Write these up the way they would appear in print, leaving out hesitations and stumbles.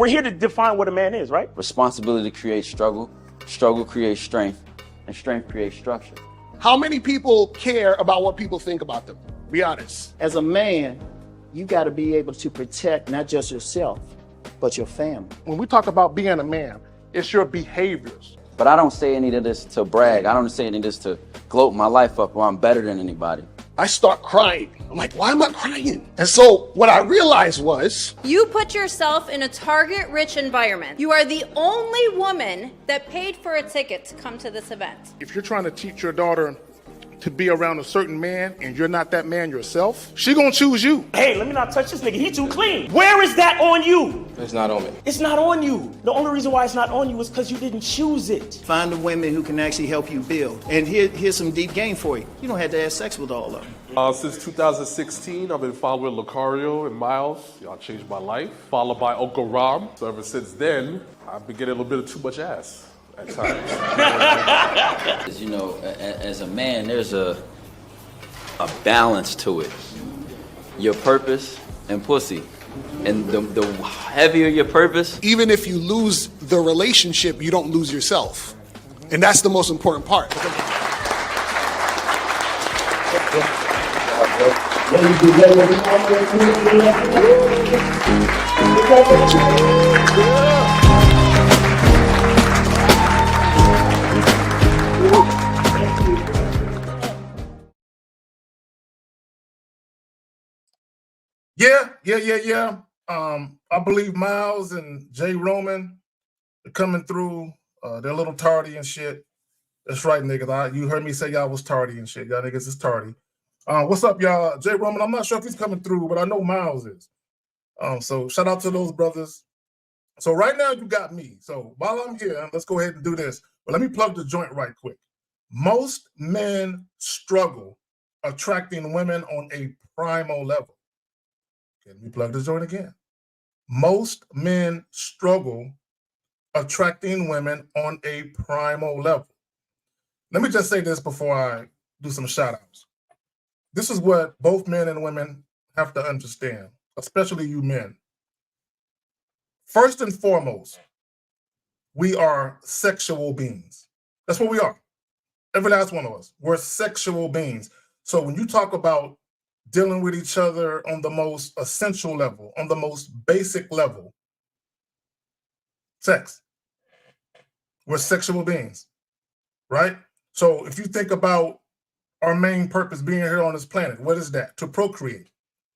We're here to define what a man is, right? Responsibility creates struggle, struggle creates strength, and strength creates structure. How many people care about what people think about them? Be honest. As a man, you got to be able to protect not just yourself, but your family. When we talk about being a man, it's your behaviors. But I don't say any of this to brag. I don't say any of this to gloat my life up or I'm better than anybody. I start crying. I'm like, why am I crying? And so what I realized was, you put yourself in a target-rich environment. You are the only woman that paid for a ticket to come to this event. if you're trying to teach your daughter to be around a certain man and you're not that man yourself, she gonna choose you. Hey, let me not touch this nigga. He too clean. Where is that on you? It's not on me. It's not on you. The only reason why it's not on you is because you didn't choose it. Find the women who can actually help you build. And here's some deep game for you. You don't have to have sex with all of them. Since 2016, I've been following Lucario and Miles. Y'all changed my life. Followed by Uncle Ram. So ever since then, I've been getting a little bit of too much ass at times. You know, as a man, there's a balance to it. Your purpose and pussy. And the heavier your purpose. Even if you lose the relationship, you don't lose yourself. And that's the most important part. Yeah. I believe Miles and Jay Roman are coming through. They're a little tardy and shit. That's right, niggas. You heard me say y'all was tardy and shit. Y'all niggas is tardy. What's up, y'all? Jay Roman, I'm not sure if he's coming through, but I know Miles is. So shout out to those brothers. So right now you got me. So while I'm here, let's go ahead and do this. But let me plug the joint right quick. Most men struggle attracting women on a primal level. Okay, let me plug the joint again. Most men struggle attracting women on a primal level. Let me just say this before I do some shout outs. This is what both men and women have to understand, especially you men. First and foremost, we are sexual beings. That's what we are. Every last one of us. We're sexual beings. So when you talk about dealing with each other on the most essential level, on the most basic level, sex. We're sexual beings, right? So if you think about our main purpose being here on this planet, what is that? To procreate.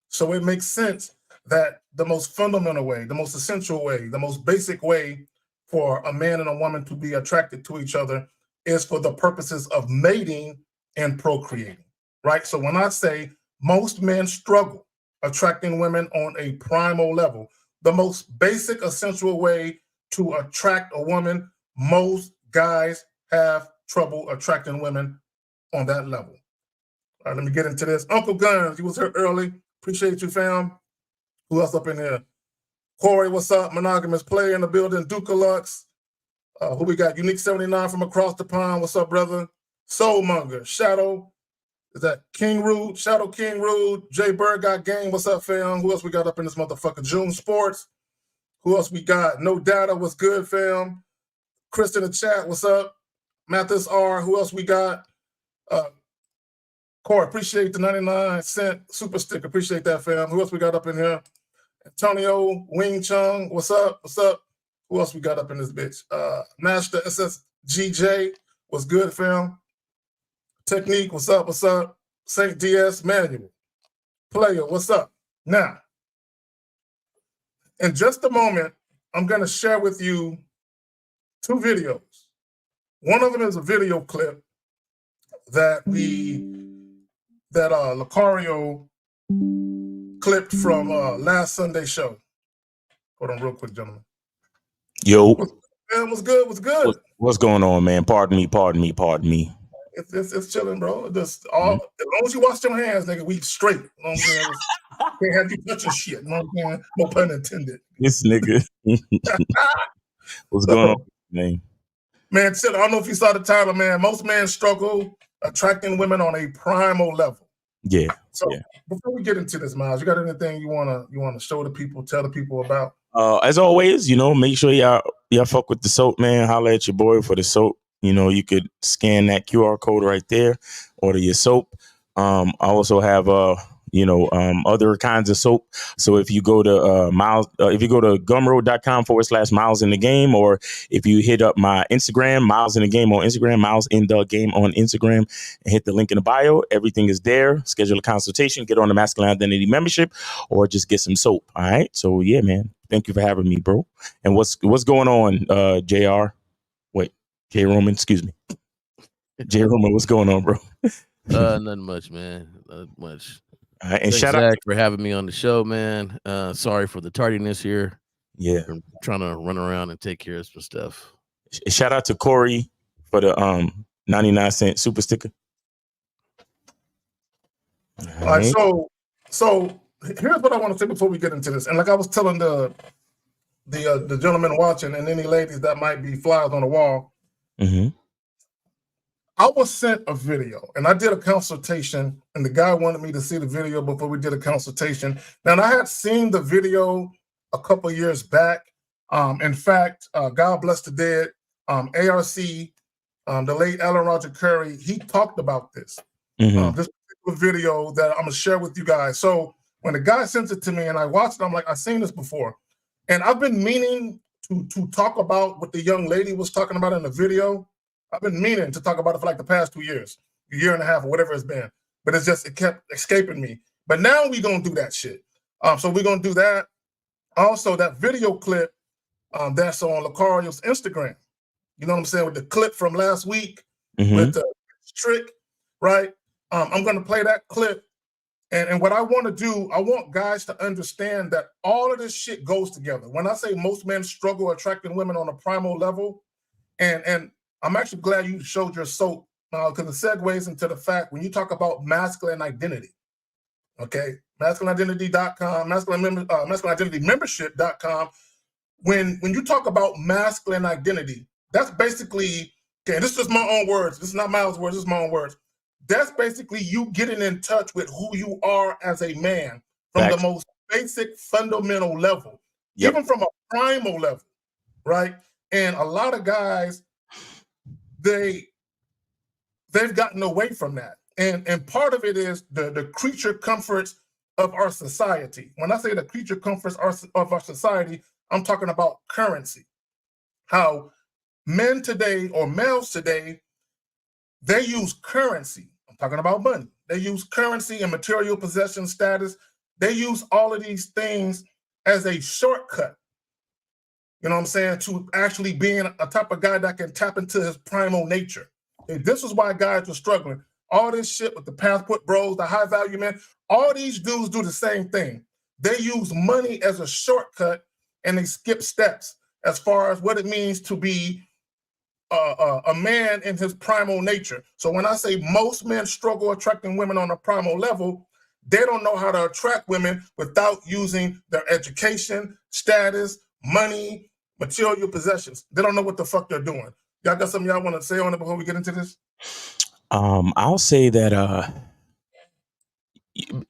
So it makes sense that the most fundamental way, the most essential way, the most basic way for a man and a woman to be attracted to each other is for the purposes of mating and procreating, right? So when I say most men struggle attracting women on a primal level, the most basic, essential way to attract a woman, most guys have trouble attracting women on that level. All right, let me get into this. Uncle Guns, you was here early. Appreciate you, fam. Who else up in here? Corey, what's up? Monogamous Player in the building. Dukalux. Who we got? Unique 79 from across the pond. What's up, brother? Soulmonger. Shadow. Is that King Rude? Shadow King Rude. Jay Bird got game. What's up, fam? Who else we got up in this motherfucker? June Sports. Who else we got? No Data. What's good, fam? Chris in the chat. What's up? Mathis R. Who else we got? Corey, appreciate the 99-cent super stick. Appreciate that, fam. Who else we got up in here? Antonio Wing Chung. What's up? What's up? Who else we got up in this bitch? Master SSGJ. What's good, fam? Technique. What's up? What's up? Saint DS Manual. Player. What's up? Now, in just a moment, I'm going to share with you two videos. One of them is a video clip that Lucario clipped from last Sunday show. Hold on real quick, gentlemen. Yo. What's good? What's good? What's going on, man? Pardon me. It's chilling, bro. Just as long as you wash your hands, nigga, we straight. You know what I'm saying? Can't have you touching shit. You know what I'm saying? No pun intended. This nigga. What's going on, man? Man, chill. I don't know if you saw the title, man. Most men struggle attracting women on a primal level. Yeah. So before we get into this, Miles, you got anything you wanna show the people, tell the people about? As always, make sure y'all fuck with the soap, man. Holla at your boy for the soap. You could scan that QR code right there, order your soap. I also have other kinds of soap. So if you go to if you go to gumroad.com/miles in the game, or if you hit up my Instagram, Miles in the Game on Instagram, Miles in the Game on Instagram, and hit the link in the bio, everything is there. Schedule a consultation, get on the Masculine Identity membership, or just get some soap. All right. So yeah, man. Thank you for having me, bro. And what's going on, JR? Wait, J Roman, excuse me. J Roman, what's going on, bro? Nothing much, man. Not much. And Thanks, shout Zach, out for having me on the show, man. Sorry for the tardiness here. Yeah. I'm trying to run around and take care of some stuff. Shout out to Corey for the 99-cent super sticker. All right, so here's what I want to say before we get into this. And like I was telling the gentleman watching and any ladies that might be flies on the wall, I was sent a video and I did a consultation, and the guy wanted me to see the video before we did a consultation. Now, I had seen the video a couple years back. In fact, God bless the dead, ARC, the late Alan Roger Curry, he talked about this. This video that I'm gonna share with you guys. So when the guy sends it to me and I watched it, I'm like, I've seen this before. And I've been meaning to talk about what the young lady was talking about in the video. I've been meaning to talk about it for like the past 2 years, a year and a half, or whatever it's been. But it kept escaping me. But now we're gonna do that shit. So we're gonna do that. Also, that video clip that's on Lucario's Instagram. You know what I'm saying? With the clip from last week with the trick, right? I'm gonna play that clip. And what I want to do, I want guys to understand that all of this shit goes together. When I say most men struggle attracting women on a primal level, and I'm actually glad you showed your soap because it segues into the fact when you talk about masculine identity, okay? MasculineIdentity.com, masculine identity membership.com. When you talk about masculine identity, that's basically, okay, this is my own words. This is not Miles' words, this is my own words. That's basically you getting in touch with who you are as a man from the most basic fundamental level, even from a primal level, right? And a lot of guys, they've gotten away from that. And part of it is the creature comforts of our society. When I say the creature comforts of our society, I'm talking about currency. How men today, or males today, they use currency. I'm talking about money. They use currency and material possession status. They use all of these things as a shortcut, you know what I'm saying, to actually being a type of guy that can tap into his primal nature. And this is why guys are struggling. All this shit with the passport bros, the high value men, all these dudes do the same thing. They use money as a shortcut and they skip steps as far as what it means to be a man in his primal nature. So when I say most men struggle attracting women on a primal level, they don't know how to attract women without using their education, status, money, material possessions. They don't know what the fuck they're doing. Y'all got something y'all want to say on it before we get into this? I'll say that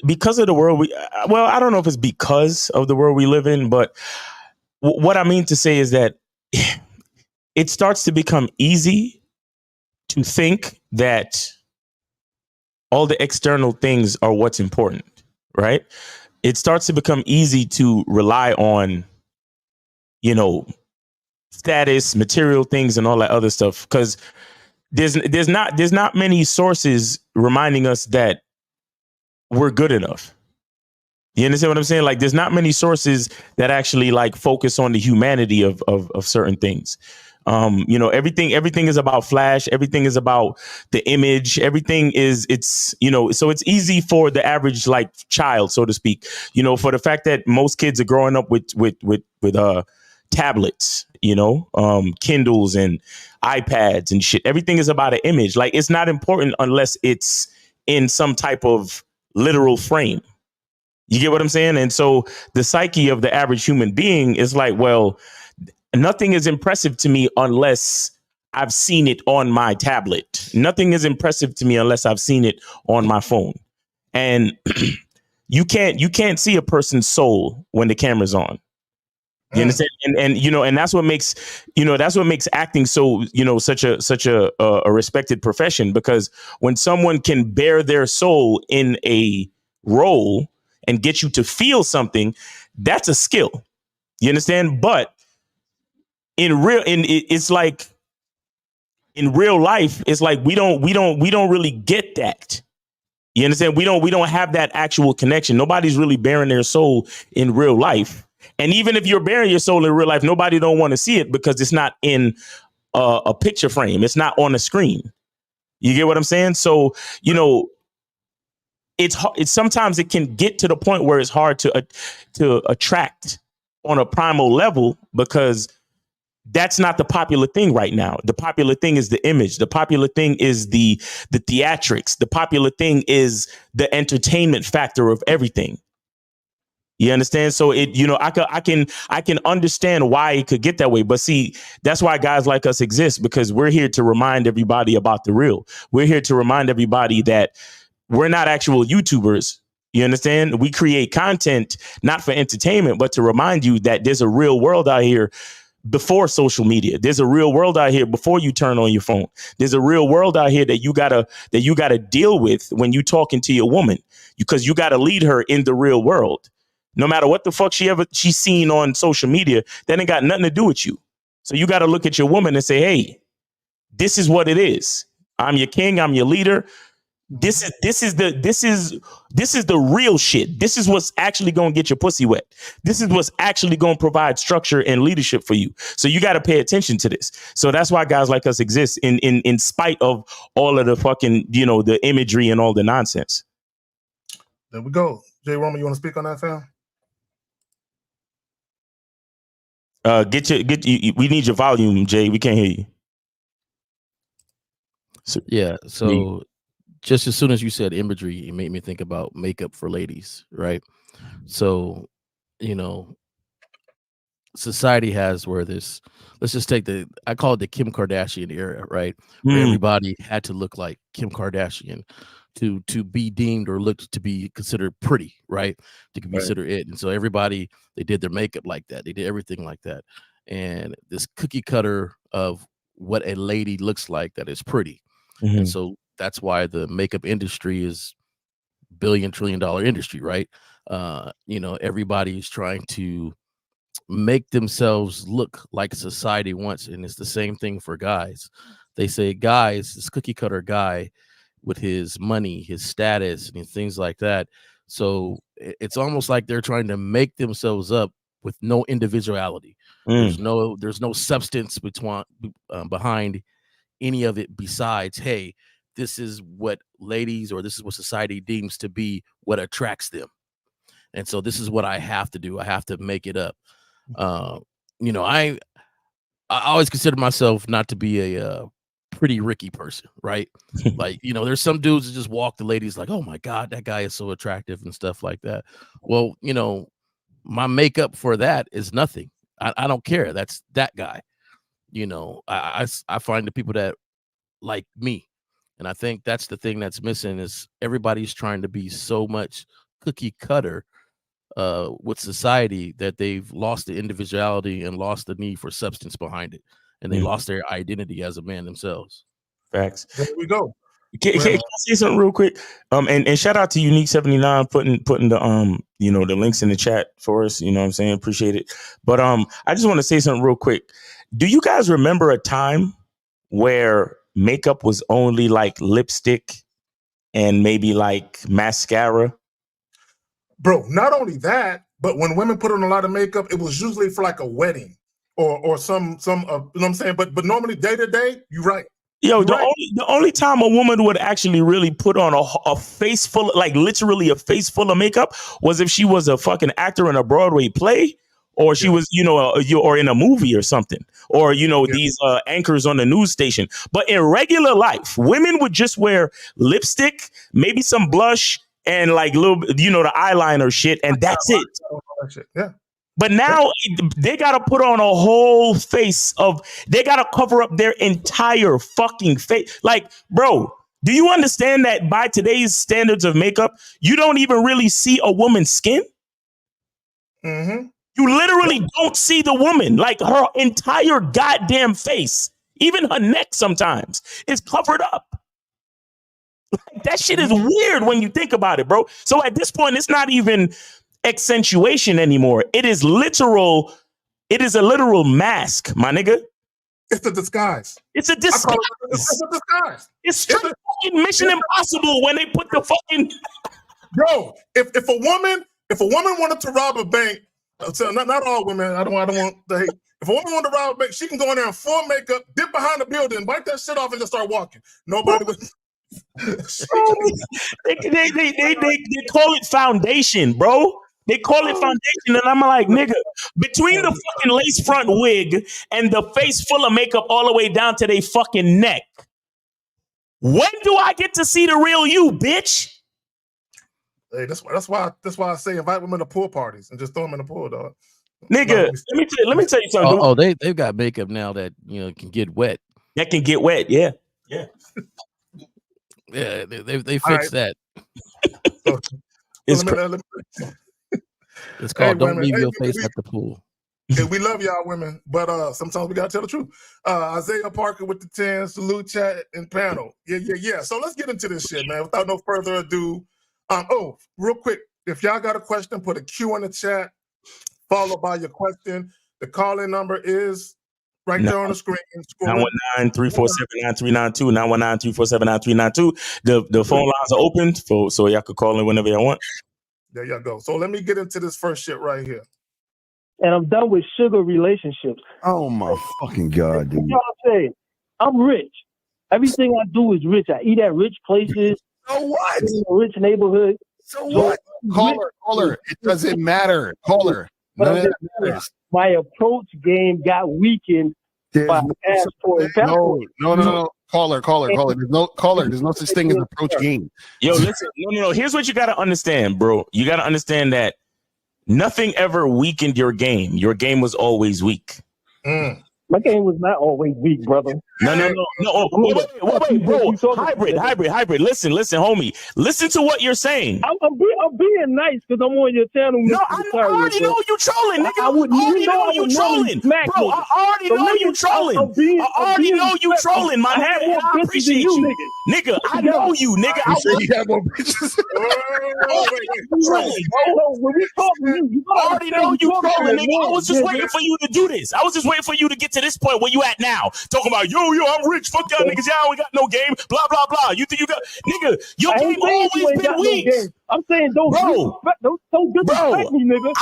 because of the world I don't know if it's because of the world we live in, but what I mean to say is that it starts to become easy to think that all the external things are what's important, right? It starts to become easy to rely on, status, material things, and all that other stuff, because there's not many sources reminding us that we're good enough. You understand what I'm saying? Like, there's not many sources that actually like focus on the humanity of certain things. Everything is about flash. Everything is about the image. So it's easy for the average like child, so to speak, for the fact that most kids are growing up with tablets, Kindles and iPads and shit. Everything is about an image. Like, it's not important unless it's in some type of literal frame. You get what I'm saying? And so the psyche of the average human being is like, well, nothing is impressive to me unless I've seen it on my tablet. Nothing is impressive to me unless I've seen it on my phone. And you can't see a person's soul when the camera's on. You understand? And you know, and that's what makes, you know, that's what makes acting so, you know, such a respected profession, because when someone can bear their soul in a role and get you to feel something, that's a skill. You understand? But it's like in real life, it's like we don't really get that. You understand? We don't have that actual connection. Nobody's really bearing their soul in real life. And even if you're bearing your soul in real life, nobody don't want to see it because it's not in a picture frame. It's not on the screen. You get what I'm saying? So, you know, it's sometimes it can get to the point where it's hard to attract on a primal level, because that's not the popular thing right now. The popular thing is the image. The popular thing is the theatrics. The popular thing is the entertainment factor of everything. You understand? So it, you know, I can understand why it could get that way. But see, that's why guys like us exist, because we're here to remind everybody about the real. We're here to remind everybody that we're not actual YouTubers. You understand? We create content not for entertainment, but to remind you that there's a real world out here before social media. There's a real world out here before you turn on your phone. There's a real world out here that you gotta deal with when you talking to your woman, because you gotta lead her in the real world. No matter what the fuck she's seen on social media, that ain't got nothing to do with you. So you gotta look at your woman and say, hey, this is what it is. I'm your king. I'm your leader. This is the real shit. This is what's actually going to get your pussy wet. This is what's actually going to provide structure and leadership for you. So you got to pay attention to this. So that's why guys like us exist, in spite of all of the fucking, you know, the imagery and all the nonsense. There we go. Jay Roman, you want to speak on that, fam? We need your volume, Jay. We can't hear you. So just as soon as you said imagery, it made me think about makeup for ladies, right? So, you know, society has where this, let's just take I call it the Kim Kardashian era, right? Where everybody had to look like Kim Kardashian to be deemed or looked to be considered pretty, right? To consider it. And so everybody, they did their makeup like that. They did everything like that. And this cookie cutter of what a lady looks like that is pretty. And so that's why the makeup industry is $1 trillion industry, right? You know, everybody's trying to make themselves look like society wants. And it's the same thing for guys. They say guys, this cookie cutter guy with his money, his status, and things like that. So it's almost like they're trying to make themselves up with no individuality. There's no substance behind any of it besides, hey, this is what ladies, or this is what society deems to be what attracts them. And so this is what I have to do. I have to make it up. You know, I always consider myself not to be a pretty Ricky person, right? Like, you know, there's some dudes that just walk the ladies like, oh my God, that guy is so attractive and stuff like that. Well, you know, my makeup for that is nothing. I don't care. That's that guy. You know, I find the people that like me. And I think that's the thing that's missing, is everybody's trying to be so much cookie cutter with society that they've lost the individuality and lost the need for substance behind it. And they lost their identity as a man themselves. Facts. There we go. Can I say something real quick? And shout out to Unique 79 putting the you know, the links in the chat for us. You know what I'm saying? Appreciate it. But I just want to say something real quick. Do you guys remember a time where makeup was only like lipstick and maybe like mascara? Bro, not only that, but when women put on a lot of makeup, it was usually for like a wedding or some you know what I'm saying? But normally day to day, you're right. Yo, the only time a woman would actually really put on a face full, like literally a face full of makeup, was if she was a fucking actor in a Broadway play, or she was, you know, or in a movie or something, or, you know, these anchors on the news station. But in regular life, women would just wear lipstick, maybe some blush, and like little, you know, the eyeliner shit, and that's it. Yeah. But now they got to put on a whole face they got to cover up their entire fucking face. Like, bro, do you understand that by today's standards of makeup, you don't even really see a woman's skin? You literally don't see the woman. Like her entire goddamn face, even her neck sometimes, is covered up. Like, that shit is weird when you think about it, bro. So at this point, it's not even accentuation anymore. It is literal. It is a literal mask, my nigga. It's a disguise. It's a disguise. It's a disguise. It's straight fucking Mission Impossible when they put the fucking. Bro, if a woman wanted to rob a bank, so not all women. I don't want to hate. If a woman wanted to rob a bank, she can go in there in full makeup, dip behind the building, wipe that shit off, and just start walking. Nobody would. they call it foundation, bro. They call it foundation, and I'm like, nigga, between the fucking lace front wig and the face full of makeup all the way down to their fucking neck, when do I get to see the real you, bitch? Hey, that's why I say invite women to pool parties and just throw them in the pool, dog. Nigga, let me tell you something. They've got makeup now that can get wet. That can get wet, yeah. Yeah, they fixed that. It's called "Don't Leave Your Face at the Pool." Yeah, we love y'all women, but sometimes we gotta tell the truth. Isaiah Parker with the 10, salute chat and panel. Yeah. So let's get into this shit, man. Without no further ado. Real quick, if y'all got a question, put a Q in the chat, followed by your question. The call-in number is right there on the screen. 919-347-9392, 919-347-9392. The phone lines are open so y'all could call in whenever y'all want. There y'all go. So let me get into this first shit right here. And I'm done with sugar relationships. Oh my fucking God, dude. You know what I'm saying? I'm rich. Everything I do is rich. I eat at rich places. So what? In a rich neighborhood. So what? Caller. It doesn't matter. Caller. My approach game got weakened by passport. No. Caller. There's no such thing as approach game. Yo, listen. No. Here's what you got to understand, bro. You got to understand that nothing ever weakened your game. Your game was always weak. My game was not always weak, brother. No. Wait, bro. Hybrid. Listen, homie. Listen to what you're saying. I'm being nice because I'm on your channel. No, I already know you trolling, nigga. I already know you trolling. Bro, I already know you trolling. I already know you trolling, my nigga. I appreciate you. Nigga, I know you, nigga. I more bitches. Trolling, bro. When we talk to you, I already know you trolling, nigga. I was just waiting for you to do this. I was just waiting for you to get to this point where you at now. Talking about, yo, I'm rich. Fuck y'all niggas. Y'all ain't got no game. Blah, blah, blah. You think you got... Nigga, your game always been weak. I'm saying don't disrespect me, nigga.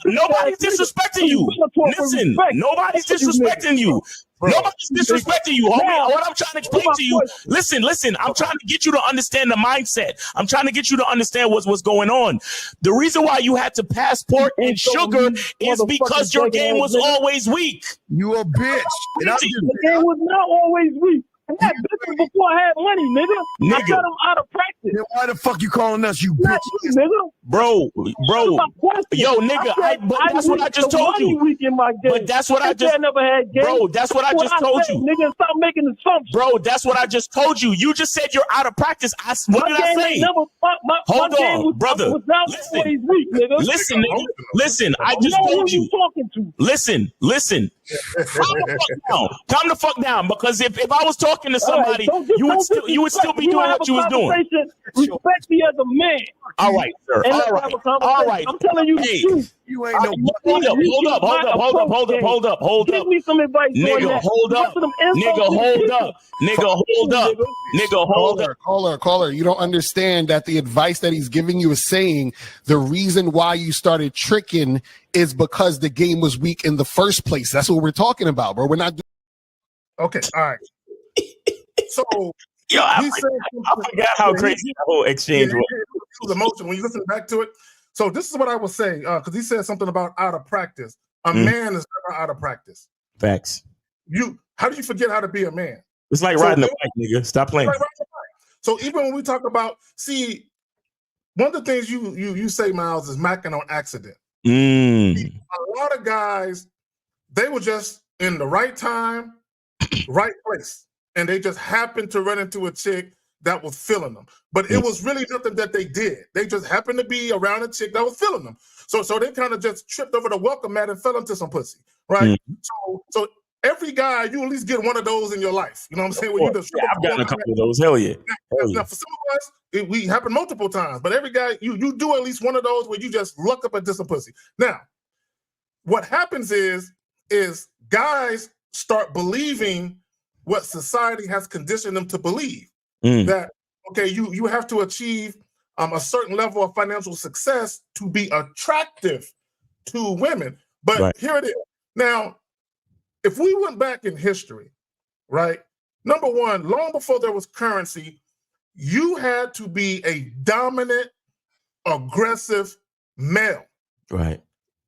Nobody's disrespecting you. Listen, nobody's disrespecting you. Nobody's disrespecting you, homie. What I'm trying to explain to you, listen, I'm trying to get you to understand the mindset. I'm trying to get you to understand what's going on. The reason why you had to passport and sugar is because your game was always weak. You a bitch. The game was not always weak. I had business before I had money, nigga. I got them out of practice. Then why the fuck you calling us, you bitch? Nigga. Bro. Yo, nigga, but that's what I just told you. But that's what I just... never had game. Bro, that's what I just told you. Nigga, stop making assumptions. Bro, that's what I just told you. You just said you're out of practice. What did I say? Hold on, brother. Listen, nigga. Listen, I just told you. Listen. Calm the fuck down. Because if I was talking to somebody, you would still be doing what you was doing. Respect me as a man. All right, sir. All right. I'm telling you the truth. You ain't no... Hold up. Give me some advice. Nigga, hold up. Caller, you don't understand that the advice that he's giving you is saying the reason why you started tricking is because the game was weak in the first place. That's what we're talking about, bro. We're not... Okay, all right. So... Yo, I forgot how crazy the whole exchange was. It was emotional when you listen back to it. So this is what I will say, because he said something about out of practice. A man is never out of practice. Facts. How do you forget how to be a man? It's like riding a bike, nigga. Stop playing. So even when we talk about, one of the things you say, Miles, is macking on accident. A lot of guys, they were just in the right time, right place. And they just happened to run into a chick that was feeling them. But it was really nothing that they did. They just happened to be around a chick that was feeling them. So they kind of just tripped over the welcome mat and fell into some pussy, right? So every guy, you at least get one of those in your life. You know what I'm saying? Where you just I've gotten a couple of those. Hell yeah. Now, for some of us, we happen multiple times, but every guy, you do at least one of those where you just look up into some pussy. Now, what happens is guys start believing what society has conditioned them to believe. That, okay, you have to achieve a certain level of financial success to be attractive to women. But here it is. Now, if we went back in history, right? Number one, long before there was currency, you had to be a dominant, aggressive male, right,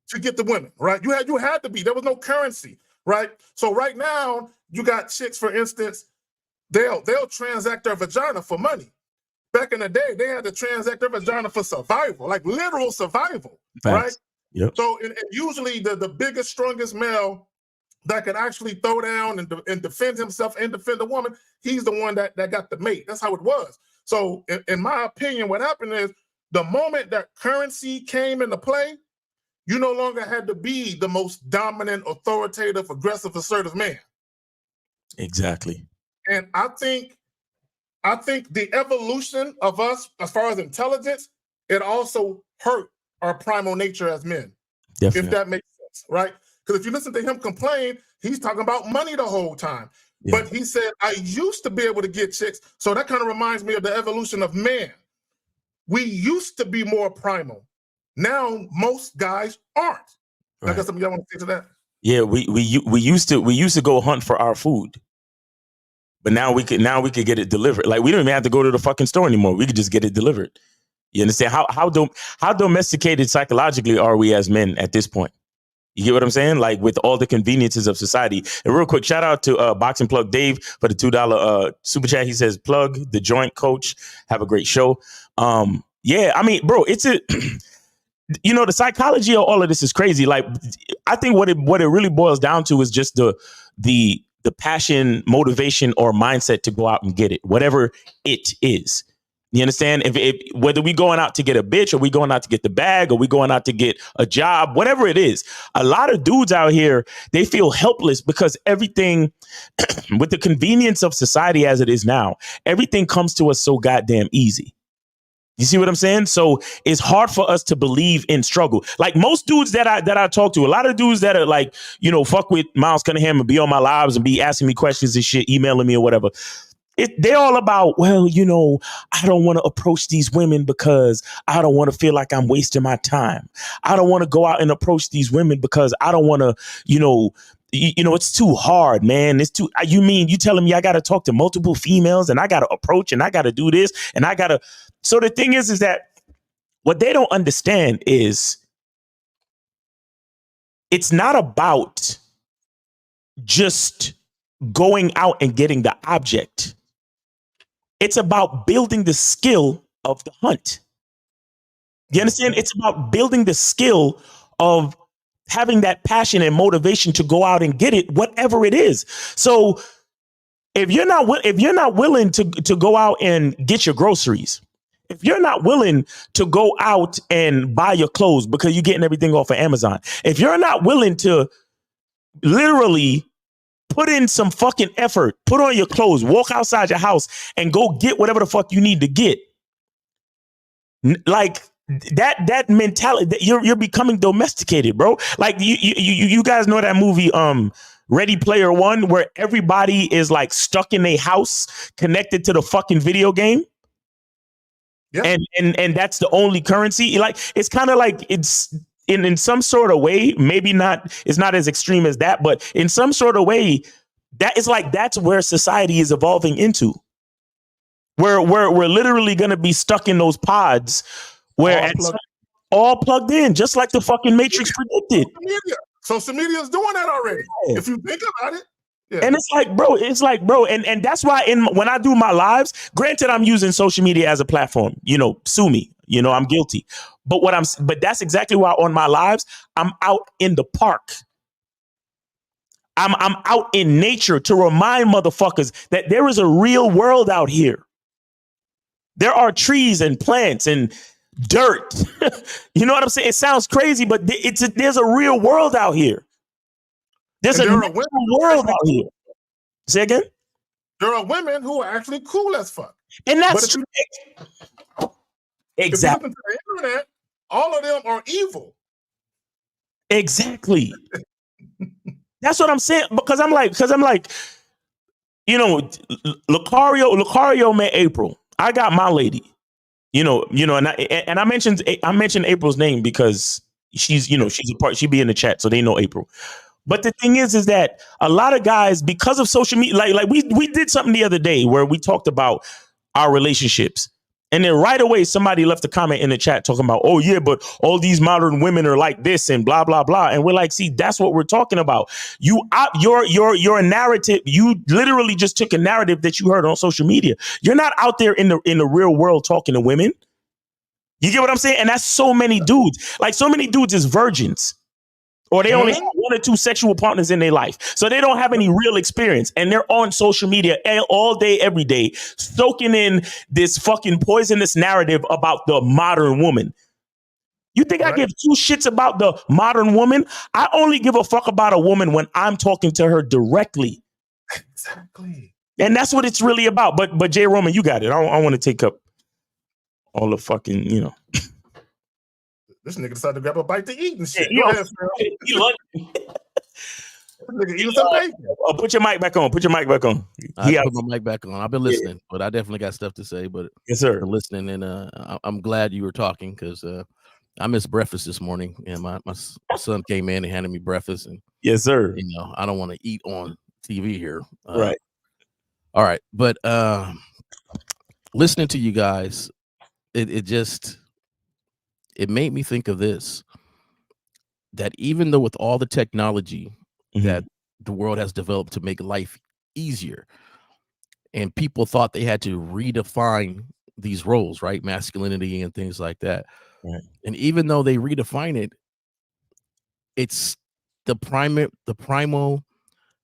to get the women, right? You had to be. There was no currency, right? So right now, you got chicks, for instance, they'll transact their vagina for money. Back in the day, they had to transact their vagina for survival, like literal survival, right? Yep. So and usually the biggest, strongest male that can actually throw down and defend himself and defend a woman, he's the one that got the mate. That's how it was. So in my opinion, what happened is the moment that currency came into play, you no longer had to be the most dominant, authoritative, aggressive, assertive man. Exactly. And I think the evolution of us, as far as intelligence, it also hurt our primal nature as men. Definitely. If that makes sense, right? Because if you listen to him complain, he's talking about money the whole time. Yeah. But he said, I used to be able to get chicks. So that kind of reminds me of the evolution of man. We used to be more primal. Now most guys aren't. Right. I got something y'all want to say to that? Yeah, we used to go hunt for our food. But now we could get it delivered. Like we don't even have to go to the fucking store anymore. We could just get it delivered. You understand how domesticated psychologically are we as men at this point? You get what I'm saying? Like with all the conveniences of society. And real quick, shout out to Boxing Plug Dave for the $2 super chat. He says, plug the joint, coach. Have a great show. Yeah, I mean, bro, it's a the psychology of all of this is crazy. Like, I think what it really boils down to is just the passion, motivation, or mindset to go out and get it, whatever it is. You understand? If whether we going out to get a bitch or we going out to get the bag or we going out to get a job, whatever it is, a lot of dudes out here, they feel helpless because everything with the convenience of society as it is now, everything comes to us so goddamn easy. You see what I'm saying? So it's hard for us to believe in struggle. Like most dudes that I talk to, a lot of dudes that are like, fuck with Miles Cunningham and be on my lives and be asking me questions and shit, emailing me or whatever. They're all about, well, I don't want to approach these women because I don't want to feel like I'm wasting my time. I don't want to go out and approach these women because I don't want to, it's too hard, man. It's too, you telling me I got to talk to multiple females and I got to approach and I got to do this and I got to. So the thing is that what they don't understand is it's not about just going out and getting the object. It's about building the skill of the hunt. You understand? It's about building the skill of having that passion and motivation to go out and get it, whatever it is. So if you're not willing to go out and get your groceries, if you're not willing to go out and buy your clothes because you're getting everything off of Amazon, if you're not willing to literally put in some fucking effort, put on your clothes, walk outside your house and go get whatever the fuck you need to get. Like that mentality, you're becoming domesticated, bro. Like you guys know that movie, Ready Player One, where everybody is like stuck in a house connected to the fucking video game. Yeah. And that's the only currency. Like, it's kind of like it's in some sort of way, maybe not, it's not as extreme as that, but in some sort of way, that is like, that's where society is evolving into. We're literally going to be stuck in those pods where all plugged in, just like the fucking Matrix predicted. Social media is doing that already. Yeah. If you think about it. Yeah. And it's like, bro, and that's why when I do my lives, granted, I'm using social media as a platform, sue me, I'm guilty. But that's exactly why on my lives, I'm out in the park. I'm out in nature to remind motherfuckers that there is a real world out here. There are trees and plants and dirt. You know what I'm saying? It sounds crazy, but there's a real world out here. There's a natural world out here. Say again? There are women who are actually cool as fuck. And that's true. Exactly. If you listen to the internet, all of them are evil. Exactly. That's what I'm saying. Because I'm like, you know, Lucario met April. I got my lady. You know, and I mentioned April's name because she's a part. She be in the chat, so they know April. But the thing is that a lot of guys, because of social media, like we did something the other day where we talked about our relationships. And then right away, somebody left a comment in the chat talking about, oh, yeah, but all these modern women are like this and blah, blah, blah. And we're like, see, that's what we're talking about. Your narrative, you literally just took a narrative that you heard on social media. You're not out there in the real world talking to women. You get what I'm saying? And that's so many dudes. Like so many dudes is virgins. Or they only have 1 or 2 sexual partners in their life. So they don't have any real experience. And they're on social media all day, every day, soaking in this fucking poisonous narrative about the modern woman. You think I give 2 shits about the modern woman? I only give a fuck about a woman when I'm talking to her directly. Exactly. And that's what it's really about. But Jay Roman, you got it. I want to take up all the fucking, you know. This nigga decided to grab a bite to eat and shit. Yeah, Go ahead, nigga eating some bacon. Put your mic back on. Put your mic back on. I put my mic back on. I've been listening, but I definitely got stuff to say. But yes, sir. I've been listening, and I'm glad you were talking because I missed breakfast this morning, and my son came in and handed me breakfast. And yes, sir. You know, I don't want to eat on TV here. Right. All right, but listening to you guys, it made me think of this, that even though with all the technology that the world has developed to make life easier, and people thought they had to redefine these roles, right? Masculinity and things like that. Right. And even though they redefine it, it's the primal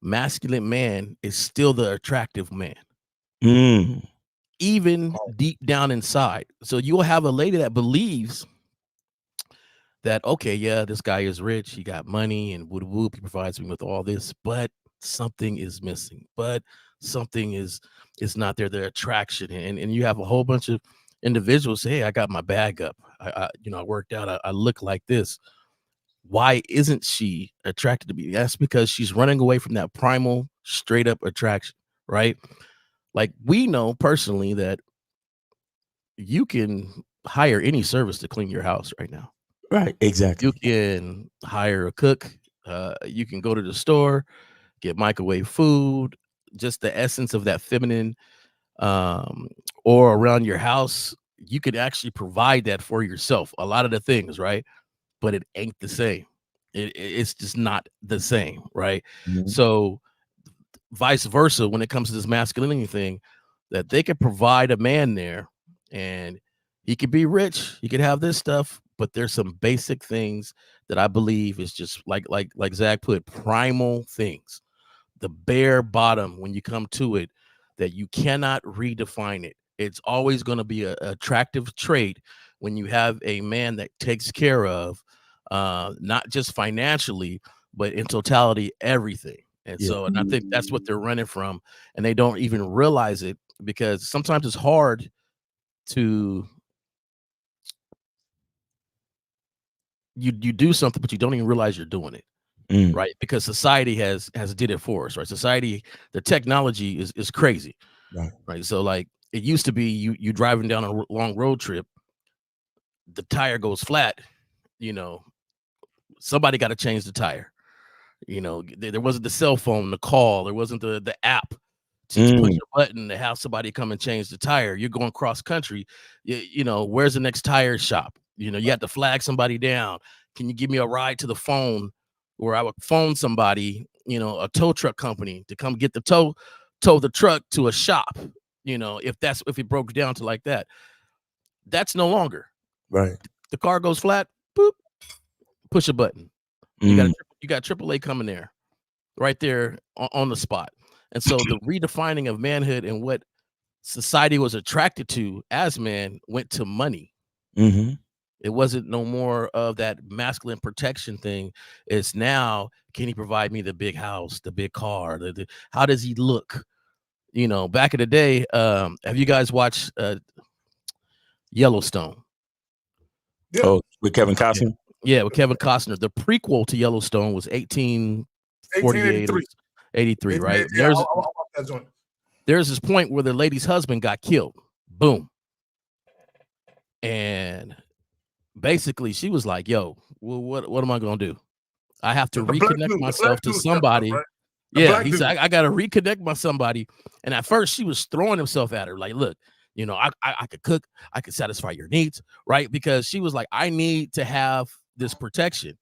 masculine man is still the attractive man. Even deep down inside. So you'll have a lady that believes that, okay, yeah, this guy is rich, he got money and whoop whoop, he provides me with all this, but something is missing, but something is not there, the attraction. And you have a whole bunch of individuals say, hey, I got my bag up, I worked out, I look like this. Why isn't she attracted to me? That's because she's running away from that primal straight up attraction, right? Like we know personally that you can hire any service to clean your house right now. Right, exactly. You can hire a cook. You can go to the store, get microwave food. Just the essence of that feminine, or around your house, you could actually provide that for yourself. A lot of the things, right? But it ain't the same. It's just not the same, right? So, vice versa, when it comes to this masculinity thing, that they could provide a man there, and he could be rich, he could have this stuff. But there's some basic things that I believe is just like Zach put, primal things, the bare bottom when you come to it, that you cannot redefine it. It's always going to be an attractive trait when you have a man that takes care of not just financially, but in totality, everything. And so, and I think that's what they're running from, and they don't even realize it, because sometimes it's hard to you do something, but you don't even realize you're doing it, right? Because society has did it for us, right? Society, the technology is crazy, right? So like it used to be, you driving down a long road trip, the tire goes flat, somebody got to change the tire. There wasn't the cell phone, the call, there wasn't the app to push a button to have somebody come and change the tire. You're going cross country, where's the next tire shop? You have to flag somebody down. Can you give me a ride to the phone, where I would phone somebody, a tow truck company to come get the tow the truck to a shop, if it broke down to like that. That's no longer. Right. The car goes flat, boop, push a button. You got AAA coming there, right there on the spot. And so the redefining of manhood and what society was attracted to as men went to money. Mm-hmm. It wasn't no more of that masculine protection thing. It's now, can he provide me the big house, the big car? How does he look? You know, back in the day, have you guys watched Yellowstone? Yeah. Oh, with Kevin Costner? Yeah, with Kevin Costner. The prequel to Yellowstone was 1848 or 83, right? Yeah, I'll watch that joint. There's this point where the lady's husband got killed. Boom. And basically she was like, yo, well, what am I gonna do? I have to reconnect myself to somebody. Right? Yeah, he said, I got to reconnect my somebody. And at first she was throwing himself at her like, look, you know, I could cook, I could satisfy your needs, right? Because she was like, I need to have this protection.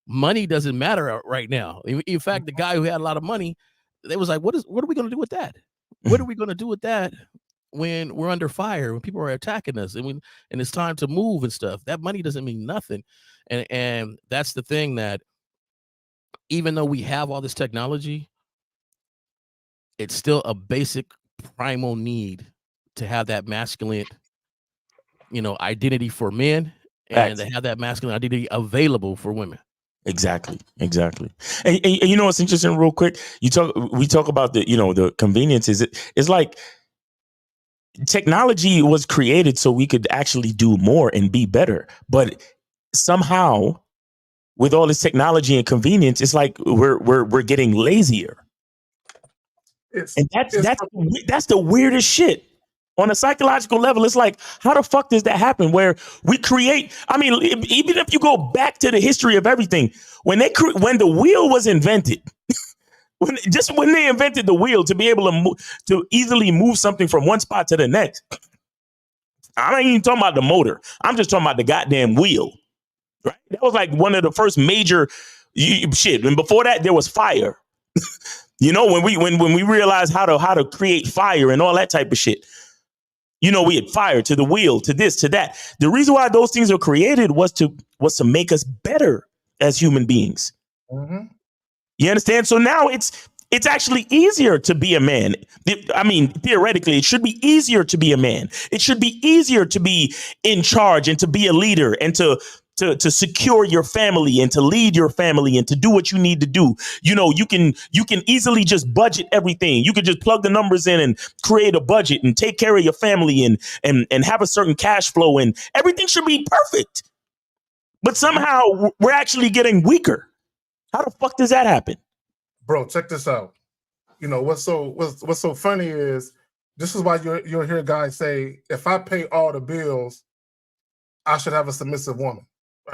Money doesn't matter right now. In fact, the guy who had a lot of money, they was like, what are we gonna do with that? What are we gonna do with that when we're under fire, when people are attacking us, and it's time to move and stuff? That money doesn't mean nothing. And that's the thing, that even though we have all this technology, it's still a basic primal need to have that masculine, you know, identity for men, and to have that masculine identity available for women. Exactly. And you know what's interesting, real quick? We talk about the, you know, the conveniences. It's like technology was created so we could actually do more and be better, but somehow, with all this technology and convenience, it's like we're getting lazier. And that's the weirdest shit. On a psychological level, it's like, how the fuck does that happen? Where we create, I mean, even if you go back to the history of everything, when the wheel was invented, when they invented the wheel to be able to easily move something from one spot to the next, I ain't even talking about the motor. I'm just talking about the goddamn wheel. Right? That was like one of the first major shit. And before that, there was fire. You know, when we realized how to create fire and all that type of shit. You know, we had fire to the wheel, to this, to that. The reason why those things were created was to make us better as human beings. Mm-hmm. You understand? So now it's actually easier to be a man. I mean, theoretically, it should be easier to be a man. It should be easier to be in charge and to be a leader and to secure your family and to lead your family and to do what you need to do. You know, you can easily just budget everything. You could just plug the numbers in and create a budget and take care of your family and have a certain cash flow, and everything should be perfect. But somehow we're actually getting weaker. How the fuck does that happen? Bro, check this out. You know, what's so funny is, this is why you'll hear guys say, if I pay all the bills, I should have a submissive woman.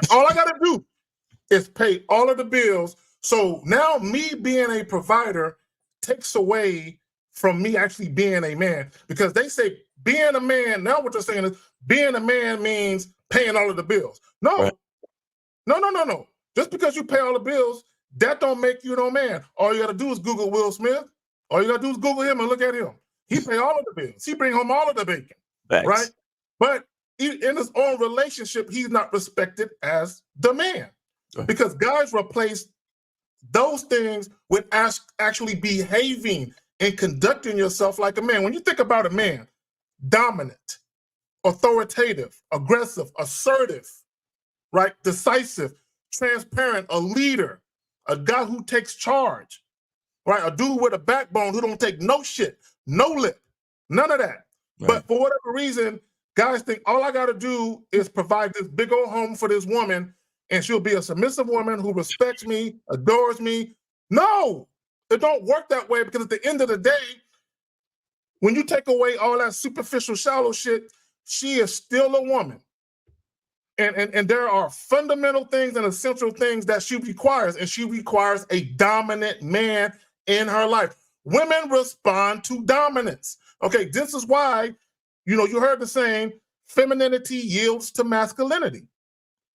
All I got to do is pay all of the bills. So now me being a provider takes away from me actually being a man, because they say being a man, now what they're saying is being a man means paying all of the bills. No, right. No. Just because you pay all the bills, that don't make you no man. All you got to do is Google Will Smith. All you got to do is Google him and look at him. He pay all of the bills. He bring home all of the bacon. Thanks. Right? But in his own relationship, he's not respected as the man, because guys replace those things with actually behaving and conducting yourself like a man. When you think about a man, dominant, authoritative, aggressive, assertive, right? Decisive, transparent, a leader, a guy who takes charge, right? A dude with a backbone who don't take no shit, no lip, none of that. Right. But for whatever reason, guys think all I got to do is provide this big old home for this woman, and she'll be a submissive woman who respects me, adores me. No, it don't work that way, because at the end of the day, when you take away all that superficial, shallow shit, she is still a woman. And there are fundamental things and essential things that she requires, and she requires a dominant man in her life. Women respond to dominance. Okay, this is why, you know, you heard the saying, femininity yields to masculinity.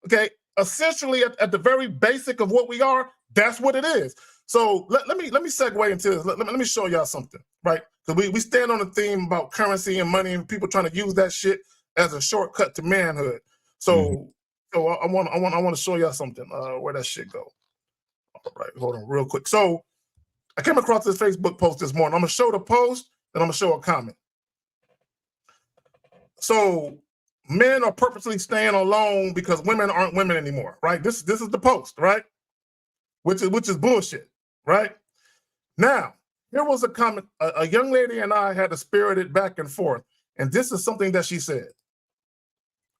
Okay, essentially at the very basic of what we are, that's what it is. So let me segue into this. Let me show y'all something, right? Because we stand on the theme about currency and money, and people trying to use that shit as a shortcut to manhood. So I want to show y'all something. Where that shit go? All right, hold on real quick. So I came across this Facebook post this morning. I'm gonna show the post, and I'm gonna show a comment. So men are purposely staying alone because women aren't women anymore, right? This is the post, right? Which is bullshit, right? Now, here was a comment. A young lady and I had a spirited back and forth, and this is something that she said.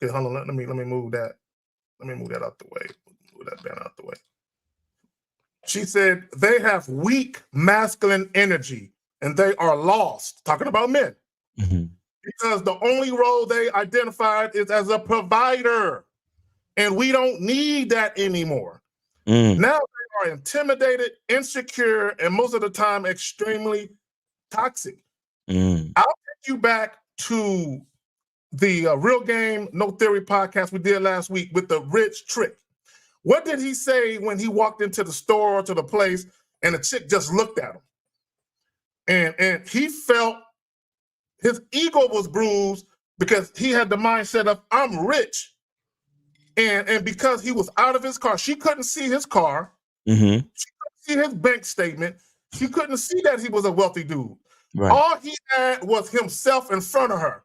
Okay, hold on. Let me move that. Let me move that out the way. Move that banner out the way. She said they have weak masculine energy and they are lost. Talking about men. Mm-hmm. Because the only role they identified is as a provider. And we don't need that anymore. Mm. Now they are intimidated, insecure, and most of the time extremely toxic. Mm. I'll take you back to the Real Game No Theory podcast we did last week with the Rich Trick. What did he say when he walked into the store, to the place, and the chick just looked at him? And he felt his ego was bruised because he had the mindset of, I'm rich. And because he was out of his car, she couldn't see his car. Mm-hmm. She couldn't see his bank statement. She couldn't see that he was a wealthy dude. Right. All he had was himself in front of her.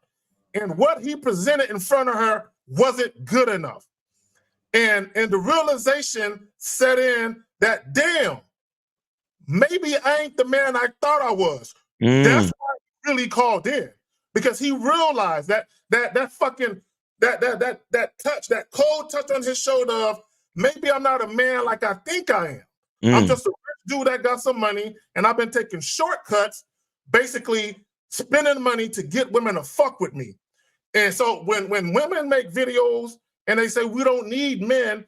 And what he presented in front of her wasn't good enough. And the realization set in that, damn, maybe I ain't the man I thought I was. That's why he really called in. Because he realized that fucking that touch, that cold touch on his shoulder of, maybe I'm not a man like I think I am. I'm just a rich dude that got some money, and I've been taking shortcuts, basically spending money to get women to fuck with me. And so when women make videos and they say we don't need men,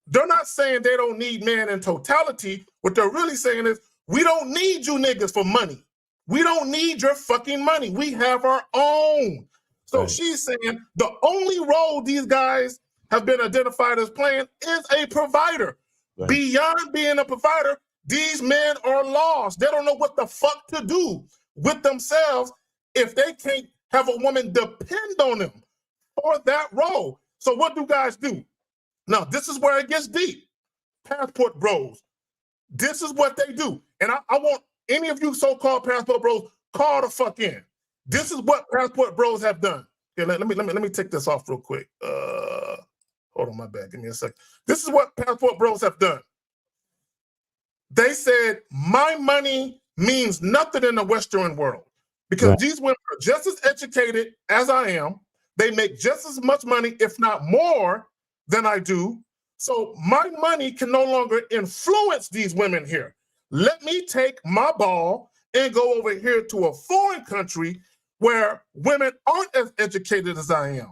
they're not saying they don't need men in totality. What they're really saying is, we don't need you niggas for money. We don't need your fucking money. We have our own. So she's saying the only role these guys have been identified as playing is a provider. Right. Beyond being a provider, these men are lost. They don't know what the fuck to do with themselves if they can't have a woman depend on them for that role. So what do guys do? Now, this is where it gets deep. Passport bros. This is what they do. And I want any of you so-called passport bros, call the fuck in. This is what passport bros have done. Okay, let me take this off real quick. Hold on, my bad. Give me a second. This is what passport bros have done. They said, my money means nothing in the Western world because these women are just as educated as I am. They make just as much money, if not more, than I do. So my money can no longer influence these women here. Let me take my ball and go over here to a foreign country where women aren't as educated as I am.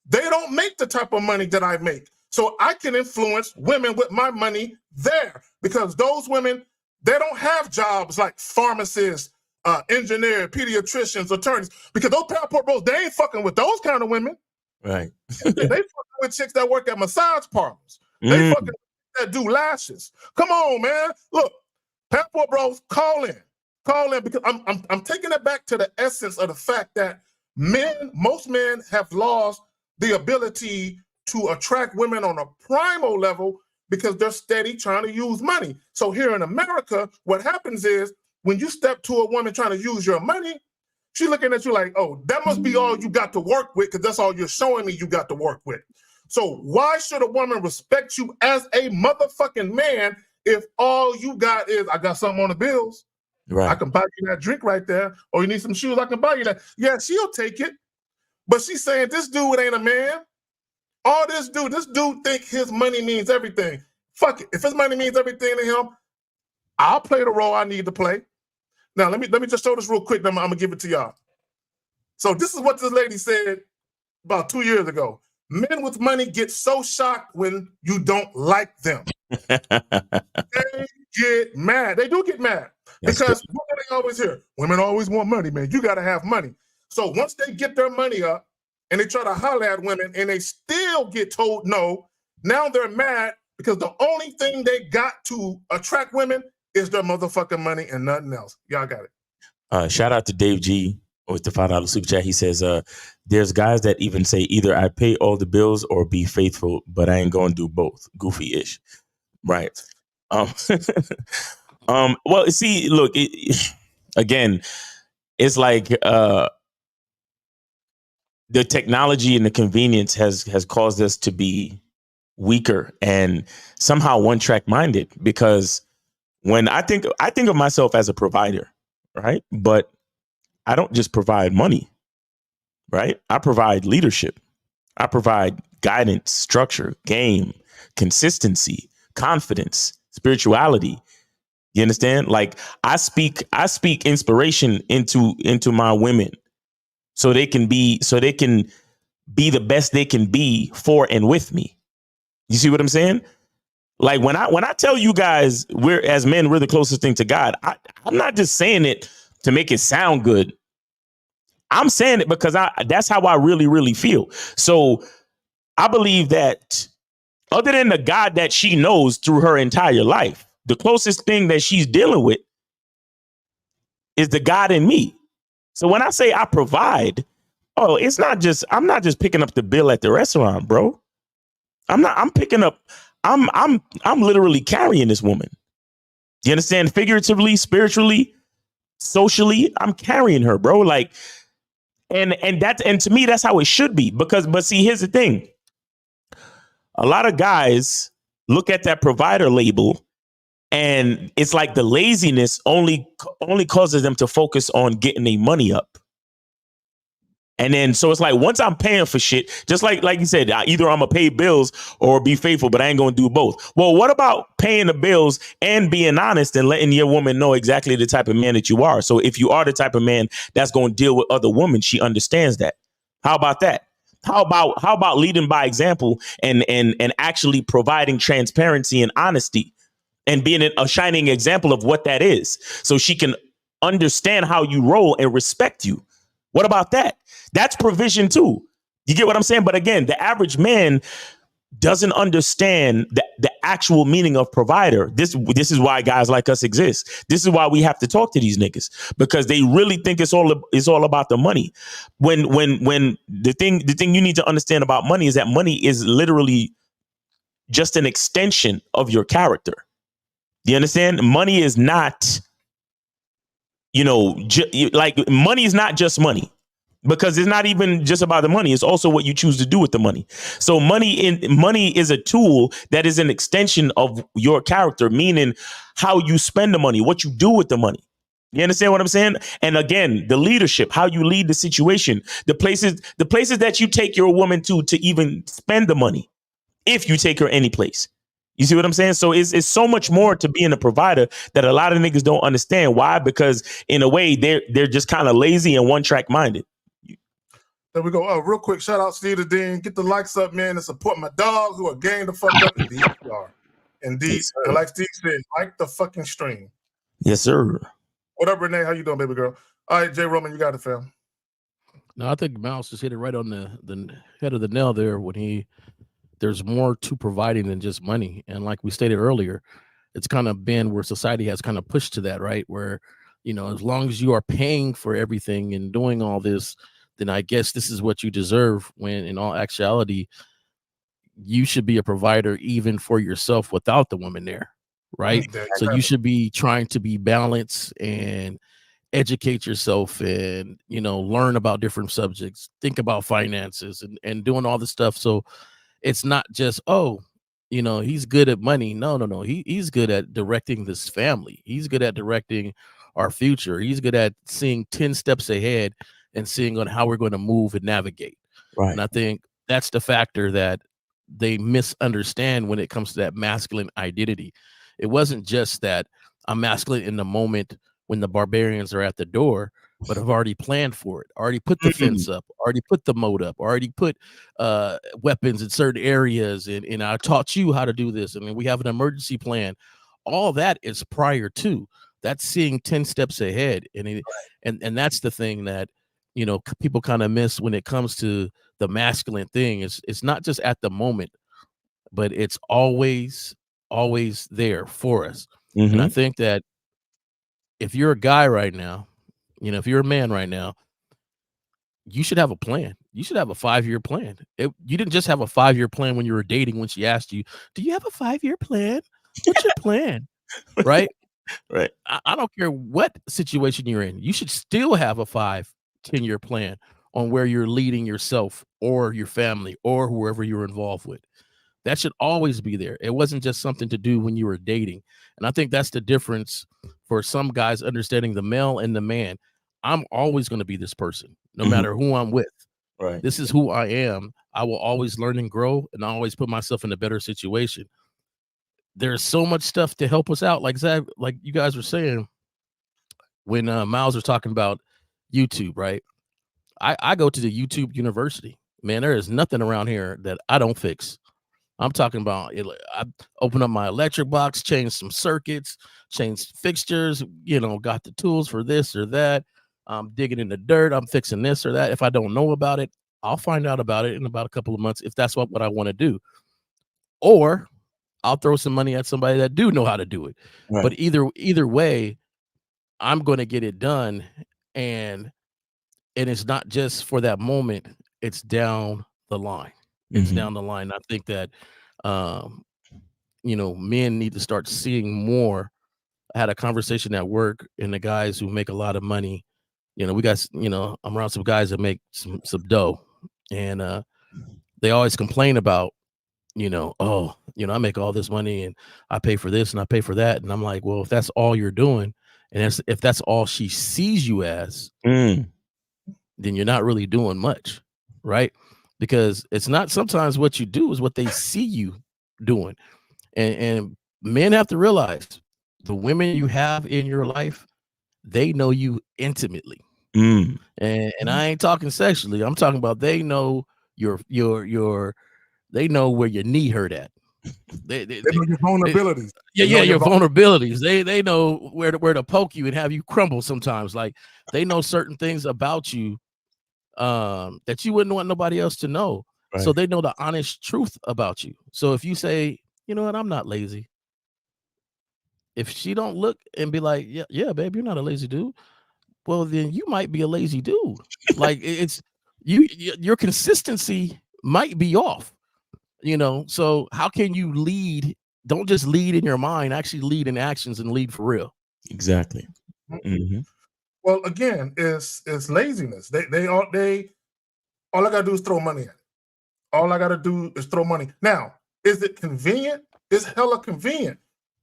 They don't make the type of money that I make. So I can influence women with my money there because those women, they don't have jobs like pharmacists, engineers, pediatricians, attorneys, because those passport bros, they ain't fucking with those kind of women. Right. They fucking with chicks that work at massage parlors. They fucking that do lashes. Come on, man. Look, passport bros, call in because I'm taking it back to the essence of the fact that most men have lost the ability to attract women on a primal level because they're steady trying to use money. So here in America, what happens is when you step to a woman trying to use your money, she's looking at you like, oh, that must be all you got to work with because that's all you're showing me you got to work with. So why should a woman respect you as a motherfucking man if all you got is, I got something on the bills. Right. I can buy you that drink right there. Or you need some shoes, I can buy you that. Yeah, she'll take it. But she's saying this dude ain't a man. All this dude think his money means everything. Fuck it. If his money means everything to him, I'll play the role I need to play. Now, let me just show this real quick. Then I'm going to give it to y'all. So this is what this lady said about 2 years ago. Men with money get so shocked when you don't like them. They get mad. They do get mad. Because what do they always hear? Women always want money, man. You got to have money. So once they get their money up and they try to holler at women and they still get told no, now they're mad because the only thing they got to attract women is their motherfucking money and nothing else. Y'all got it. Shout out to Dave G with the $5 super chat. He says, there's guys that even say either I pay all the bills or be faithful, but I ain't going to do both. Goofy-ish. Right. Well, see, look, again, it's like the technology and the convenience has caused us to be weaker and somehow one-track minded, because when I think of myself as a provider, right? But I don't just provide money, right? I provide leadership. I provide guidance, structure, game, consistency, confidence, spirituality. You understand? Like I speak inspiration into my women so they can be the best they can be for and with me. You see what I'm saying? Like when I tell you guys we're as men, we're the closest thing to God. I'm not just saying it to make it sound good. I'm saying it because that's how I really, really feel. So I believe that other than the God that she knows through her entire life, the closest thing that she's dealing with is the God in me. So when I say I provide, I'm not just picking up the bill at the restaurant, bro. I'm literally carrying this woman. You understand? Figuratively, spiritually, socially, I'm carrying her, bro. Like, and to me, that's how it should be. But see, here's the thing. A lot of guys look at that provider label and it's like the laziness only causes them to focus on getting their money up. And then, so it's like, once I'm paying for shit, just like you said, either I'm going to pay bills or be faithful, but I ain't going to do both. Well, what about paying the bills and being honest and letting your woman know exactly the type of man that you are? So if you are the type of man that's going to deal with other women, she understands that. How about that? How about leading by example and actually providing transparency and honesty and being a shining example of what that is, so she can understand how you roll and respect you? What about that? That's provision too. You get what I'm saying? But again, the average man doesn't understand the actual meaning of provider. This is why guys like us exist. This is why we have to talk to these niggas, because they really think it's all about the money. When the thing you need to understand about money is that money is literally just an extension of your character. Do you understand? Money is not, money is not just money, because it's not even just about the money. It's also what you choose to do with the money. So money is a tool that is an extension of your character, meaning how you spend the money, what you do with the money. You understand what I'm saying? And again, the leadership, how you lead the situation, the places that you take your woman to even spend the money, if you take her any place. You see what I'm saying? So it's so much more to being a provider that a lot of niggas don't understand. Why? Because in a way they're just kind of lazy and one track minded. There we go. Real quick, shout out Steve the Dean. Get the likes up, man, and support my dogs who are gang the fuck up. Indeed, you are. Indeed, yes, and like Steve said, like the fucking stream. Yes, sir. What up, Renee? How you doing, baby girl? All right, Jay Roman, you got it, fam. No, I think Mouse just hit it right on the head of the nail there when there's more to providing than just money. And like we stated earlier, it's kind of been where society has kind of pushed to that, right? Where, as long as you are paying for everything and doing all this, then I guess this is what you deserve, when in all actuality, you should be a provider even for yourself without the woman there, right? So you should be trying to be balanced and educate yourself and, learn about different subjects, think about finances and doing all this stuff. So it's not just, he's good at money. No. He's good at directing this family. He's good at directing our future. He's good at seeing 10 steps ahead and seeing on how we're going to move and navigate. Right. And I think that's the factor that they misunderstand when it comes to that masculine identity. It wasn't just that I'm masculine in the moment when the barbarians are at the door, but I've already planned for it, already put the fence up, already put the moat up, already put weapons in certain areas. And I taught you how to do this. I mean, we have an emergency plan. All that is prior to. That's seeing 10 steps ahead. And that's the thing that, people kind of miss when it comes to the masculine thing. It's not just at the moment, but it's always there for us. Mm-hmm. And I think that if you're a guy right now, if you're a man right now, you should have a plan. You should have a 5-year plan. You didn't just have a 5-year plan when you were dating, when she asked you, do you have a 5-year plan? What's your plan? Right? Right. I don't care what situation you're in. You should still have a 5-10-year plan, on where you're leading yourself or your family or whoever you're involved with. That should always be there. It wasn't just something to do when you were dating. And I think that's the difference for some guys understanding the male and the man. I'm always going to be this person, no matter who I'm with. Right. This is who I am. I will always learn and grow, and I always put myself in a better situation. There's so much stuff to help us out. Like you guys were saying, when Miles was talking about YouTube, right? I go to the YouTube University. Man, there is nothing around here that I don't fix. I'm talking about I open up my electric box, change some circuits, change fixtures, got the tools for this or that. I'm digging in the dirt. I'm fixing this or that. If I don't know about it, I'll find out about it in about a couple of months if that's what I want to do. Or I'll throw some money at somebody that do know how to do it. Right. But either way, I'm going to get it done. And it's not just for that moment. It's down the line. It's down the line. I think that, men need to start seeing more. I had a conversation at work, and the guys who make a lot of money, we got, I'm around some guys that make some dough, and they always complain about, I make all this money and I pay for this and I pay for that. And I'm like, well, if that's all you're doing, and if that's all she sees you as, then you're not really doing much, right? Because it's not sometimes what you do is what they see you doing. And men have to realize the women you have in your life, they know you intimately. And I ain't talking sexually. I'm talking about they know they know where your knee hurt at. They know your vulnerabilities. Your vulnerabilities. They know where to poke you and have you crumble sometimes. Like they know certain things about you that you wouldn't want nobody else to know. Right. So they know the honest truth about you. So if you say, you know what, I'm not lazy. If she don't look and be like, yeah, babe, you're not a lazy dude. Well, then you might be a lazy dude. Like it's your consistency might be off, so how can you lead? Don't just lead in your mind, actually lead in actions and lead for real. Exactly. Well, again, it's laziness. They all I gotta do is throw money at it. All I gotta do is throw money. Now, is it convenient? It's hella convenient.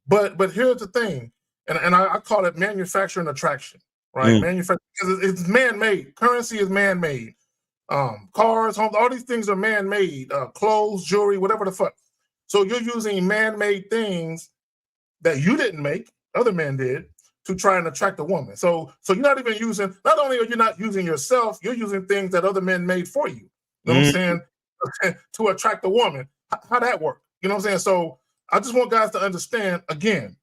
But here's the thing, and I call it manufacturing attraction, right? Manufacturing, because it's man-made. Currency is man-made. Cars, homes, all these things are man-made. Clothes, jewelry, whatever the fuck. So you're using man-made things that you didn't make, other men did, to try and attract a woman. So you're not even using, not only are you not using yourself, you're using things that other men made for you. You know what I'm saying? To attract a woman. How that work? You know what I'm saying? So I just want guys to understand, again,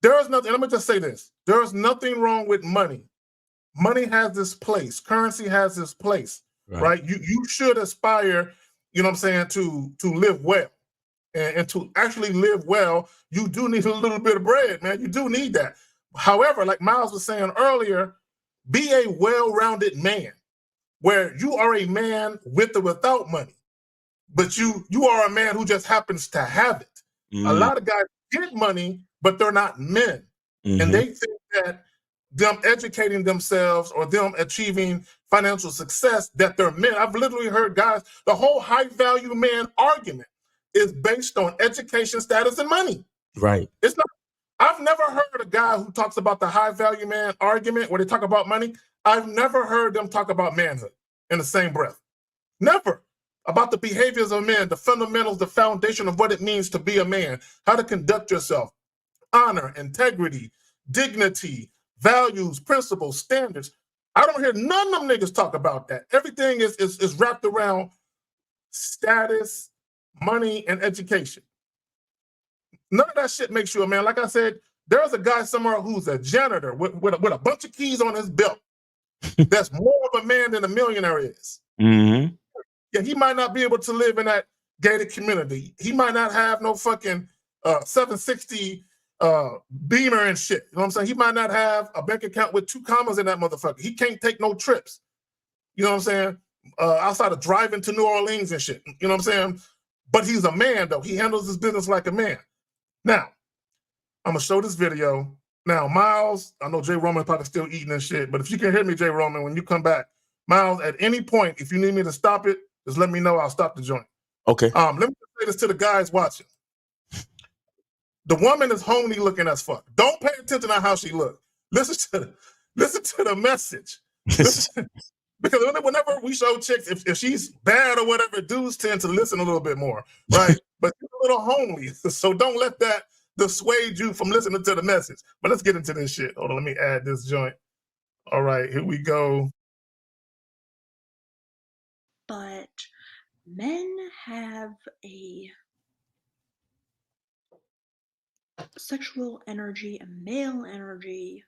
there is nothing, let me just say this. There is nothing wrong with money. Money has this place. Currency has this place, right? You should aspire, you know what I'm saying, to live well. And to actually live well, you do need a little bit of bread, man. You do need that. However, like Miles was saying earlier, be a well-rounded man, where you are a man with or without money, but you are a man who just happens to have it. A lot of guys get money, but they're not men. And they think that them educating themselves or them achieving financial success, that they're men. I've literally heard guys, the whole high value man argument is based on education, status, and money. Right. It's not. I've never heard a guy who talks about the high value man argument where they talk about money. I've never heard them talk about manhood in the same breath. Never. About the behaviors of men, the fundamentals, the foundation of what it means to be a man, how to conduct yourself, honor, integrity, dignity, values, principles, standards. I don't hear none of them niggas talk about that. Everything is wrapped around status, money, and education. None of that shit makes you a man. Like I said, there's a guy somewhere who's a janitor with a bunch of keys on his belt. That's more of a man than a millionaire is. Yeah, he might not be able to live in that gated community. He might not have no fucking 760 Beamer and shit. You know what I'm saying? He might not have a bank account with 2 commas in that motherfucker. He can't take no trips. You know what I'm saying? Outside of driving to New Orleans and shit. You know what I'm saying? But he's a man, though. He handles his business like a man. Now, I'm going to show this video. Now, Miles, I know Jay Roman probably still eating and shit, but if you can hear me, Jay Roman, when you come back, Miles, at any point, if you need me to stop it, just let me know. I'll stop the joint. Okay. Let me just say this to the guys watching. The woman is homely looking as fuck. Don't pay attention to how she looks. Listen to the message. Listen, because whenever we show chicks, if she's bad or whatever, dudes tend to listen a little bit more, right? But she's a little homely, so don't let that dissuade you from listening to the message. But let's get into this shit. Hold on, let me add this joint. All right, here we go. But men have a sexual energy, a male energy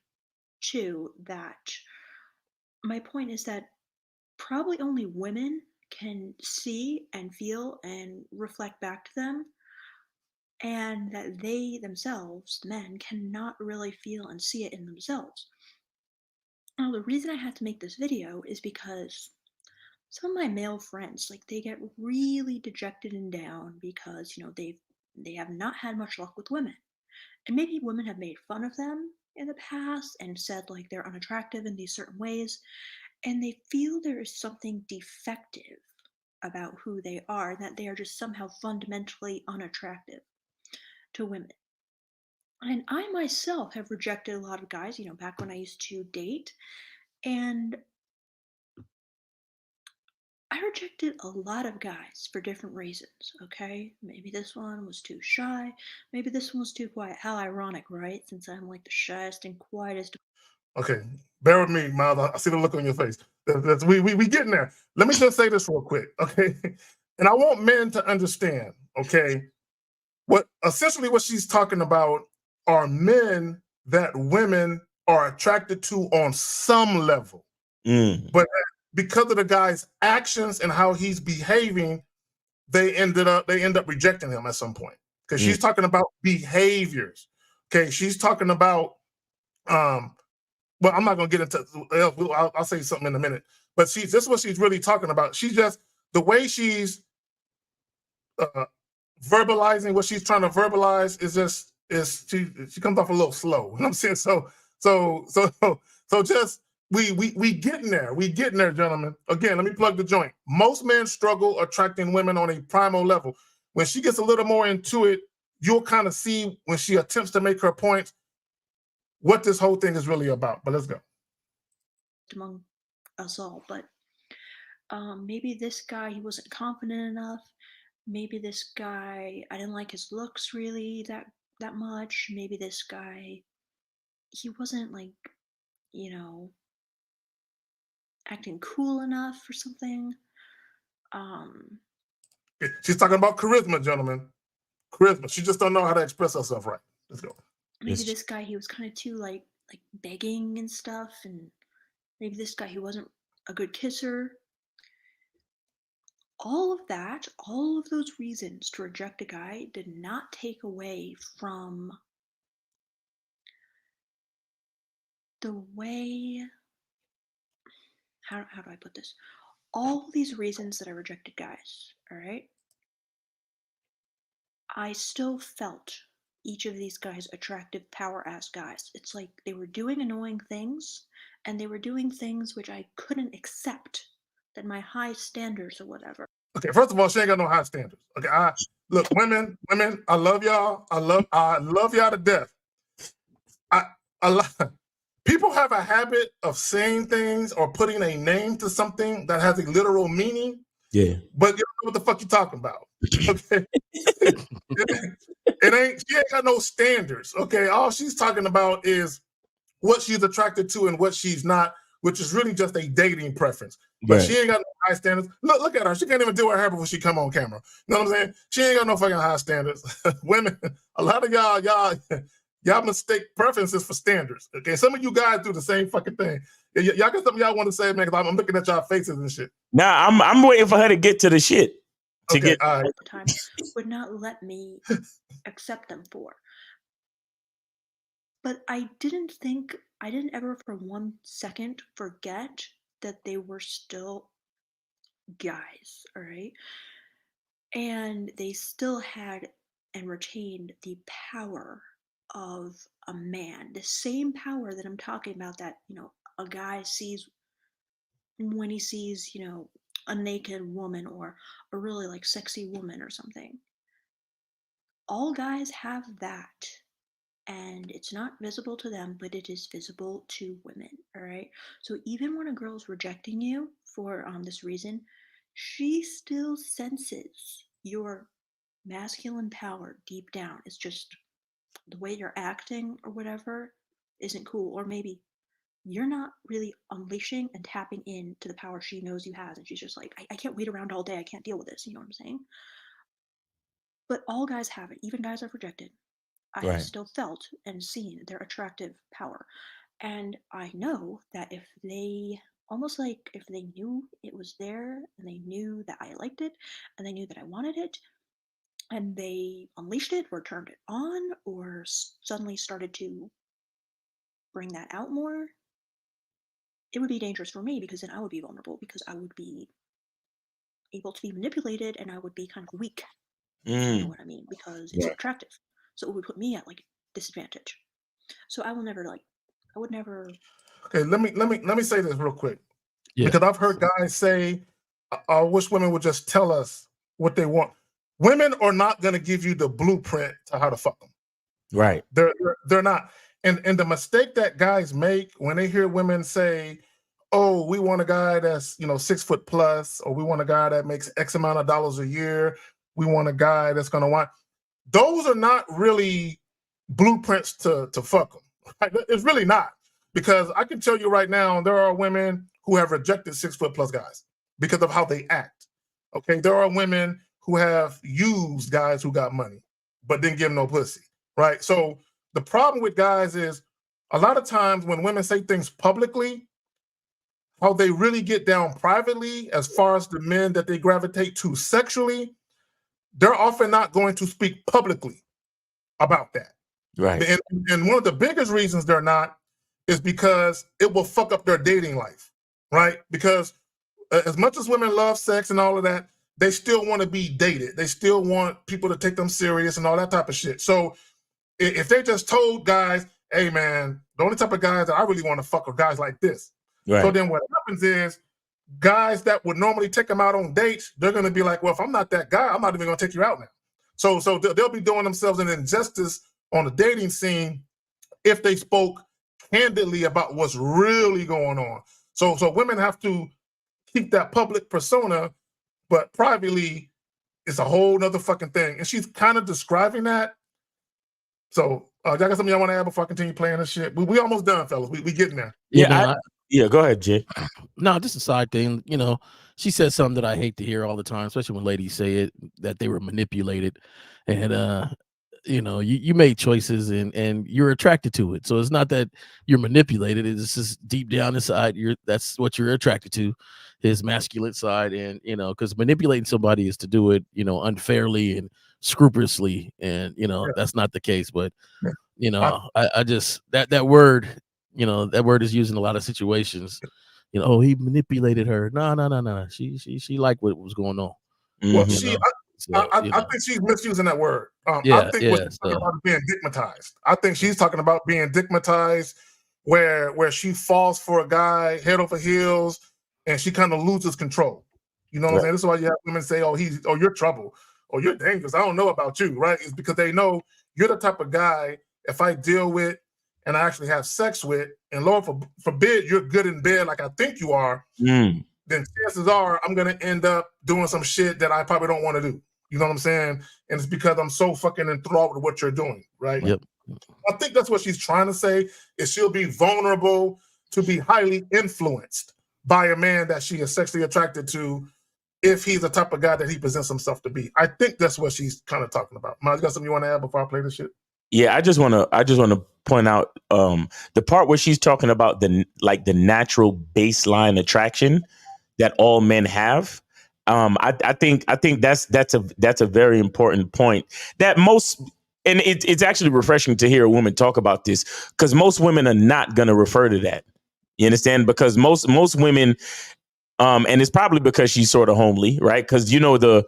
too, that my point is that probably only women can see and feel and reflect back to them, and that they themselves, men, cannot really feel and see it in themselves. Now, the reason I had to make this video is because some of my male friends, like, they get really dejected and down because, you know, they have not had much luck with women. And maybe women have made fun of them in the past and said, like, they're unattractive in these certain ways, and they feel there is something defective about who they are, that they are just somehow fundamentally unattractive to women. And I myself have rejected a lot of guys, you know, back when I used to date, and I rejected a lot of guys for different reasons, okay? Maybe this one was too shy, maybe this one was too quiet. How ironic, right? Since I'm like the shyest and quietest. Okay, bear with me, Miles. I see the look on your face. We getting there. Let me just say this real quick, okay? And I want men to understand, okay? What she's talking about are men that women are attracted to on some level. But because of the guy's actions and how he's behaving, they end up rejecting him at some point. Because she's talking about behaviors. Okay, she's talking about well, I'm not gonna get into. I'll say something in a minute. But this is what she's really talking about. She's just the way she's verbalizing what she's trying to verbalize is she comes off a little slow. You know what I'm saying? So just we getting there. We getting there, gentlemen. Again, let me plug the joint. Most men struggle attracting women on a primal level. When she gets a little more into it, you'll kind of see when she attempts to make her point what this whole thing is really about. But let's go. Among us all, but maybe this guy, he wasn't confident enough. Maybe this guy, I didn't like his looks really that much. Maybe this guy, he wasn't, like, you know, acting cool enough or something. She's talking about charisma, gentlemen. Charisma. She just don't know how to express herself right. Let's go. Maybe this guy, he was kind of too like begging and stuff, and maybe this guy, he wasn't a good kisser. All of that, all of those reasons to reject a guy did not take away from the way, how do I put this? All these reasons that I rejected guys, all right? I still felt each of these guys attractive power-ass guys. It's like they were doing annoying things, and they were doing things which I couldn't accept, that my high standards or whatever. Okay, first of all, she ain't got no high standards. Okay, look, women, I love y'all. I love y'all to death. People have a habit of saying things or putting a name to something that has a literal meaning. Yeah. But you don't know what the fuck you're talking about. Okay. She ain't got no standards. Okay. All she's talking about is what she's attracted to and what she's not, which is really just a dating preference. But she ain't got no high standards. Look at her. She can't even do her hair before she come on camera. You know what I'm saying? She ain't got no fucking high standards. Women, a lot of y'all mistake preferences for standards. Okay, some of you guys do the same fucking thing. Y'all got something y'all want to say, man? Because I'm looking at y'all faces and shit. Nah, I'm waiting for her to get to the shit. All right. The time would not let me accept them for. But I didn't ever for 1 second forget that they were still guys, all right? And they still had and retained the power of a man, the same power that I'm talking about, that, you know, a guy sees, when he sees, a naked woman or a really like sexy woman or something. All guys have that. And it's not visible to them, but it is visible to women. All right. So even when a girl's rejecting you for this reason, she still senses your masculine power deep down. It's just the way you're acting or whatever isn't cool. Or maybe you're not really unleashing and tapping into the power she knows you has. And she's just like, I can't wait around all day. I can't deal with this. You know what I'm saying? But all guys have it. Even guys I've rejected. I have still felt and seen their attractive power. And I know that if they if they knew it was there and they knew that I liked it and they knew that I wanted it and they unleashed it or turned it on or suddenly started to bring that out more, it would be dangerous for me because then I would be vulnerable because I would be able to be manipulated and I would be kind of weak. You know what I mean? Because it's attractive. So it would put me at like disadvantage. So I would never. Okay, let me say this real quick. Yeah. Because I've heard guys say, I wish women would just tell us what they want. Women are not going to give you the blueprint to how to fuck them. Right. They're not. And the mistake that guys make when they hear women say, oh, we want a guy that's 6 foot plus, or we want a guy that makes X amount of dollars a year. We want a guy that's going to want. Those are not really blueprints to fuck them. Right? It's really not. Because I can tell you right now, there are women who have rejected 6 foot plus guys because of how they act. Okay, there are women who have used guys who got money, but didn't give them no pussy. Right. So the problem with guys is a lot of times when women say things publicly, how they really get down privately, as far as the men that they gravitate to sexually, they're often not going to speak publicly about that. Right. And one of the biggest reasons they're not is because it will fuck up their dating life, right? Because as much as women love sex and all of that, they still want to be dated. They still want people to take them serious and all that type of shit. So if they just told guys, hey man, the only type of guys that I really want to fuck are guys like this. Right. So then what happens is guys that would normally take them out on dates, they're going to be like, well, if I'm not that guy, I'm not even going to take you out now. So they'll be doing themselves an injustice on the dating scene if they spoke candidly about what's really going on. So women have to keep that public persona, but privately it's a whole nother fucking thing. And she's kind of describing that. So y'all got something y'all want to add before I continue playing this shit? We almost done, fellas. We getting there. Yeah, go ahead, Jay. No, just a side thing. She said something that I hate to hear all the time, especially when ladies say it, that they were manipulated. And you made choices and you're attracted to it. So it's not that you're manipulated. It's just deep down inside, that's what you're attracted to, his masculine side. And, because manipulating somebody is to do it, unfairly and scrupulously. And, that's not the case. But, I just, that word, that word is used in a lot of situations. Oh, he manipulated her. No. She liked what was going on. Well, I think she's misusing that word. I think what she's talking about is being digmatized. I think she's talking about being digmatized, where she falls for a guy head over heels, and she kind of loses control. You know what I'm saying? This is why you have women say, "Oh, you're trouble, or you're dangerous." I don't know about you, right? It's because they know you're the type of guy. If I deal with and I actually have sex with, and Lord forbid you're good in bed like I think you are, then chances are I'm gonna end up doing some shit that I probably don't want to do. You know what I'm saying? And it's because I'm so fucking enthralled with what you're doing, right? Yep. I think that's what she's trying to say, is she'll be vulnerable to be highly influenced by a man that she is sexually attracted to if he's the type of guy that he presents himself to be. I think that's what she's kind of talking about. Miles, you got something you want to add before I play this shit? Yeah, I just want to point out the part where she's talking about the natural baseline attraction that all men have. I think that's a very important point that most, and it's actually refreshing to hear a woman talk about this, because most women are not going to refer to that. You understand? Because most women, and it's probably because she's sort of homely, right? Because the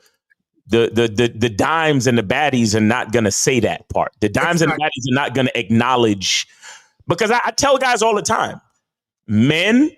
dimes and the baddies are not going to say that part. The dimes and the baddies are not going to acknowledge, because I tell guys all the time, men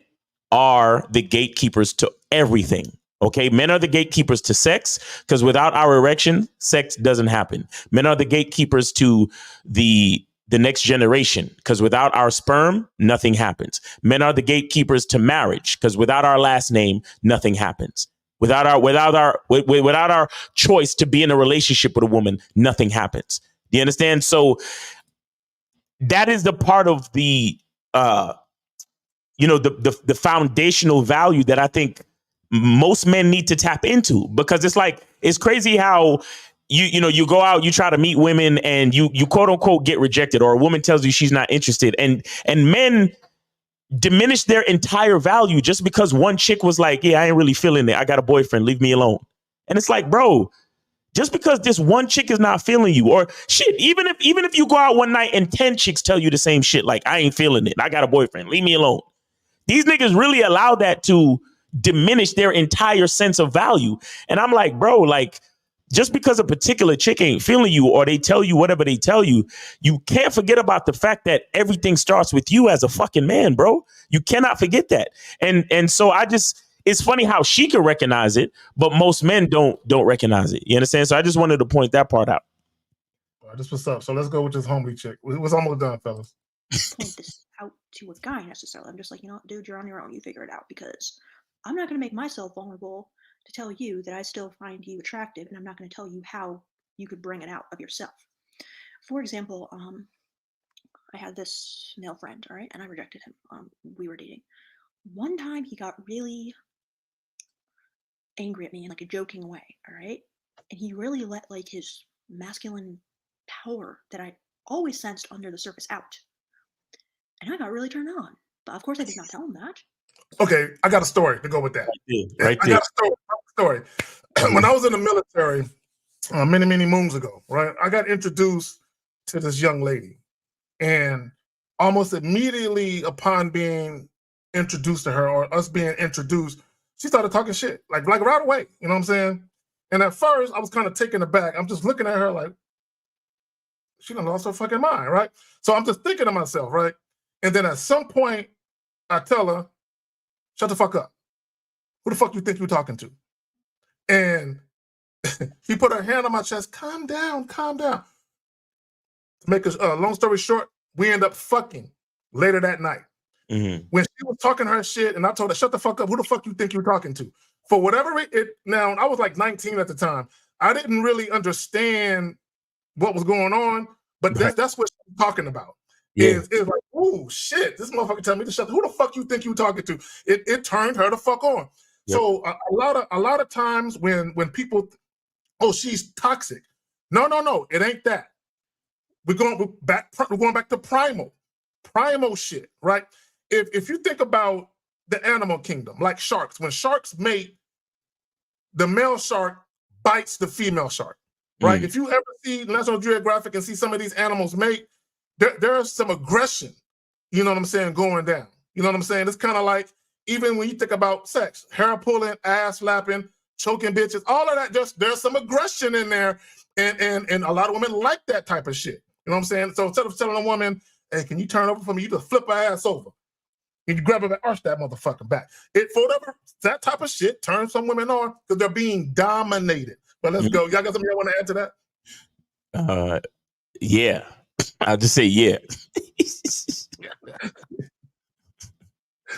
are the gatekeepers to everything. Okay, men are the gatekeepers to sex, because without our erection, sex doesn't happen. Men are the gatekeepers to the next generation, because without our sperm, nothing happens. Men are the gatekeepers to marriage, because without our last name, nothing happens. Without our choice to be in a relationship with a woman, nothing happens. Do you understand? So that is the part of the the foundational value that I think most men need to tap into, because it's crazy how you go out, you try to meet women, and you quote unquote get rejected, or a woman tells you she's not interested, and men diminish their entire value just because one chick was like, yeah, I ain't really feeling it, I got a boyfriend, leave me alone. And it's like, bro, just because this one chick is not feeling you, or shit, even if you go out one night and 10 chicks tell you the same shit, like, I ain't feeling it, I got a boyfriend, leave me alone. These niggas really allow that to diminish their entire sense of value. And I'm like, bro, like, just because a particular chick ain't feeling you, or they tell you whatever they tell you, you can't forget about the fact that everything starts with you as a fucking man, bro. You cannot forget that. And so it's funny how she can recognize it, but most men don't recognize it. You understand? So I just wanted to point that part out. All right, this what's up. So let's go with this homely chick. What's almost done, fellas? Point this out to a guy necessarily. I'm just like, dude, you're on your own. You figure it out, because I'm not going to make myself vulnerable to tell you that I still find you attractive, and I'm not going to tell you how you could bring it out of yourself. For example, I had this male friend, all right, and I rejected him. We were dating. One time he got really angry at me in like a joking way, all right, and he really let like his masculine power that I always sensed under the surface out. And I got really turned on. But of course I did not tell him that. Okay, I got a story to go with that. Right I got a story. When I was in the military many moons ago, right, I got introduced to this young lady. And almost immediately upon being introduced to her, or us being introduced, she started talking shit, like right away. You know what I'm saying? And at first, I was kind of taken aback. I'm just looking at her like, she done lost her fucking mind, right? So I'm just thinking to myself, right? And then at some point, I tell her, shut the fuck up. Who the fuck you think you're talking to? And she put her hand on my chest, calm down. To make a long story short, we end up fucking later that night. Mm-hmm. When she was talking her shit, and I told her, shut the fuck up, who the fuck you think you're talking to? For whatever now, I was like 19 at the time. I didn't really understand what was going on, but that's what she's talking about. Yeah. Is like, oh shit, this motherfucker tell me to shut. Who the fuck you think you talking to? It turned her the fuck on. Yep. So a lot of times when people, oh, she's toxic. No, it ain't that. We're going back to primal shit, right? If you think about the animal kingdom, like sharks, when sharks mate, the male shark bites the female shark, right? If you ever see National Geographic and see some of these animals mate, there's some aggression, you know what I'm saying, going down. You know what I'm saying? It's kind of like, even when you think about sex, hair pulling, ass slapping, choking bitches, all of that, there's some aggression in there. And a lot of women like that type of shit. You know what I'm saying? So instead of telling a woman, hey, can you turn over for me? You just flip her ass over. And you grab her and arch that motherfucker back. For whatever, that type of shit turns some women on because they're being dominated. But let's go. Y'all got something y'all want to add to that? Yeah. I'll just say yeah.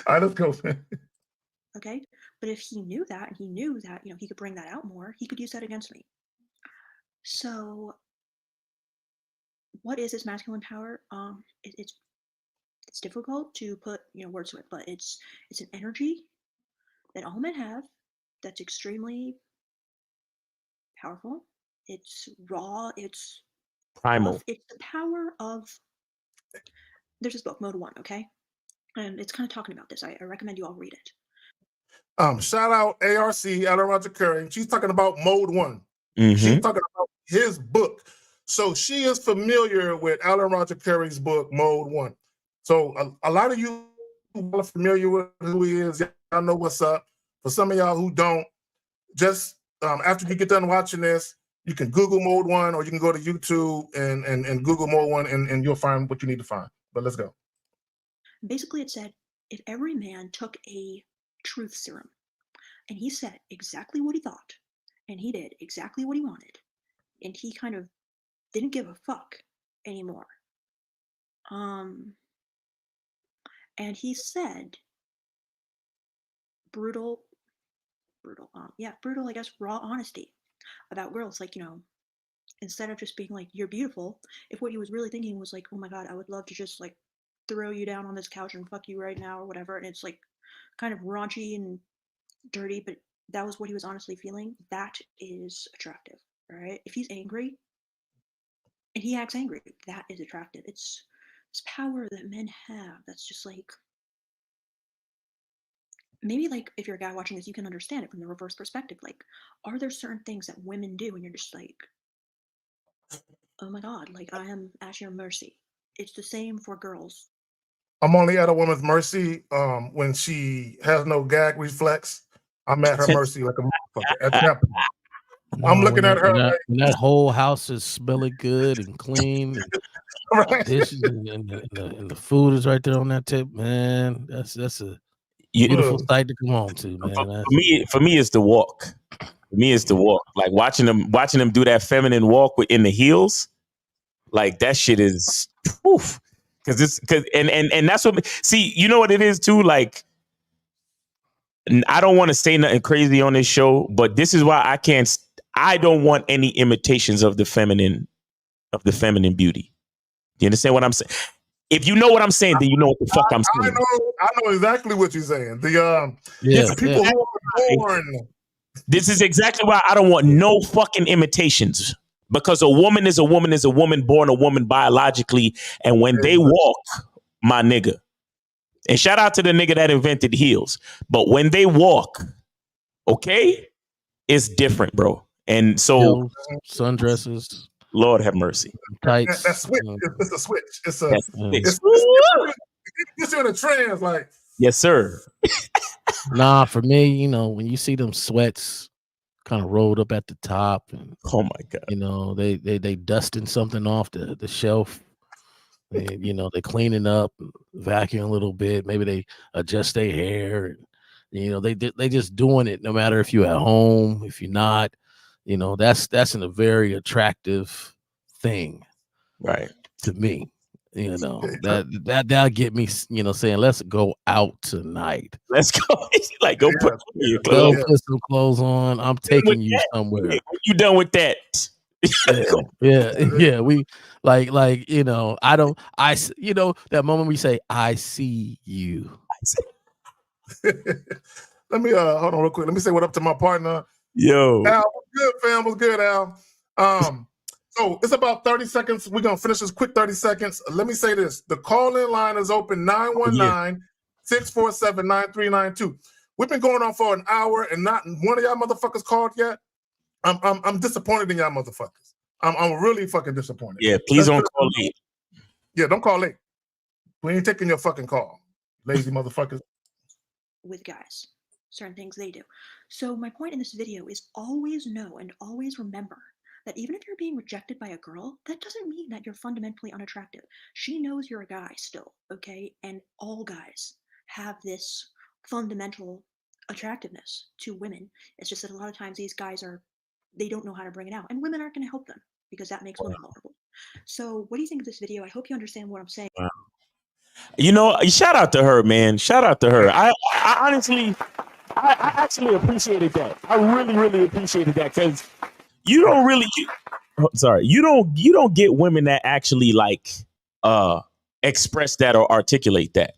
All right, let's go. Okay, but if he knew that, and he knew that, he could bring that out more, he could use that against me. So, what is this masculine power? It's difficult to put words to it, but it's an energy that all men have that's extremely powerful. It's raw. It's primal. Rough. It's the power of. There's this book, Mode 1, okay? And it's kind of talking about this. I recommend you all read it. Shout out ARC, Alan Roger Curry. She's talking about Mode 1. She's talking about his book. So she is familiar with Alan Roger Curry's book, Mode 1. So a lot of you are familiar with who he is. Y'all know what's up. For some of y'all who don't, just after you get done watching this, you can Google Mode 1, or you can go to YouTube and Google Mode 1, and you'll find what you need to find. But let's go. Basically, it said, if every man took a truth serum and he said exactly what he thought and he did exactly what he wanted and he kind of didn't give a fuck anymore. And he said brutal, I guess, raw honesty about girls. Like, instead of just being like, you're beautiful, if what he was really thinking was like, oh my God, I would love to just like throw you down on this couch and fuck you right now or whatever. And it's like kind of raunchy and dirty, but that was what he was honestly feeling. That is attractive, right? If he's angry and he acts angry, that is attractive. It's this power that men have that's just like, maybe like if you're a guy watching this, you can understand it from the reverse perspective. Like, are there certain things that women do and you're just like, oh my God, like I am at your mercy? It's the same for girls. I'm only at a woman's mercy when she has no gag reflex. I'm at her mercy like a motherfucker. At that point. I'm looking at her like, when that whole house is smelling good and clean, and right? dishes and the food is right there on that tip, man. That's a beautiful sight to come on to, man. For me, it's the walk. For me, it's the walk. Like watching them do that feminine walk in the heels. Like that shit is poof. Because that's what. See, you know what it is too. Like, I don't want to say nothing crazy on this show, but this is why I can't. I don't want any imitations of the feminine beauty. Do you understand what I'm saying? If you know what I'm saying, then you know what the fuck I'm saying. I know exactly what you're saying. The people who are born. This is exactly why I don't want no fucking imitations. Because a woman is a woman is a woman born a woman biologically, and when they walk, my nigga, and shout out to the nigga that invented heels, but when they walk, okay, it's different, bro. And so sundresses, Lord have mercy, tights. That switch. It's a switch. It's you're in a trance, like. Yes, sir. Nah, for me, when you see them sweats kind of rolled up at the top, and oh my God, they dusting something off the shelf. They cleaning up, vacuum a little bit. Maybe they adjust their hair. And, they just doing it. No matter if you're at home, if you're not, that's a very attractive thing, right? To me, that'll get me, saying let's go out tonight. Let's go. Like go put your go clothes. put some clothes on. I'm taking you somewhere. You done with that? yeah. We like that moment we say, I see you. Let me hold on real quick. Let me say what up to my partner. Yo. Al, what's good, fam? What's good, Al? So it's about 30 seconds. We're gonna finish this quick 30 seconds. Let me say this. The call-in line is open 919-647-9392. We've been going on for an hour and not one of y'all motherfuckers called yet. I'm disappointed in y'all motherfuckers. I'm really fucking disappointed. Yeah, please don't call late. Yeah, don't call late. We ain't taking your fucking call, lazy motherfuckers. With guys, certain things they do. So my point in this video is always know and always remember that even if you're being rejected by a girl, that doesn't mean that you're fundamentally unattractive. She knows you're a guy still, okay? And all guys have this fundamental attractiveness to women. It's just that a lot of times these guys they don't know how to bring it out, and women aren't going to help them because that makes women vulnerable. So what do you think of this video? I hope you understand what I'm saying. Wow. Shout out to her, man. Shout out to her. I honestly, I actually appreciated that. I really, really appreciated that because you don't really, you don't get women that actually like express that or articulate that.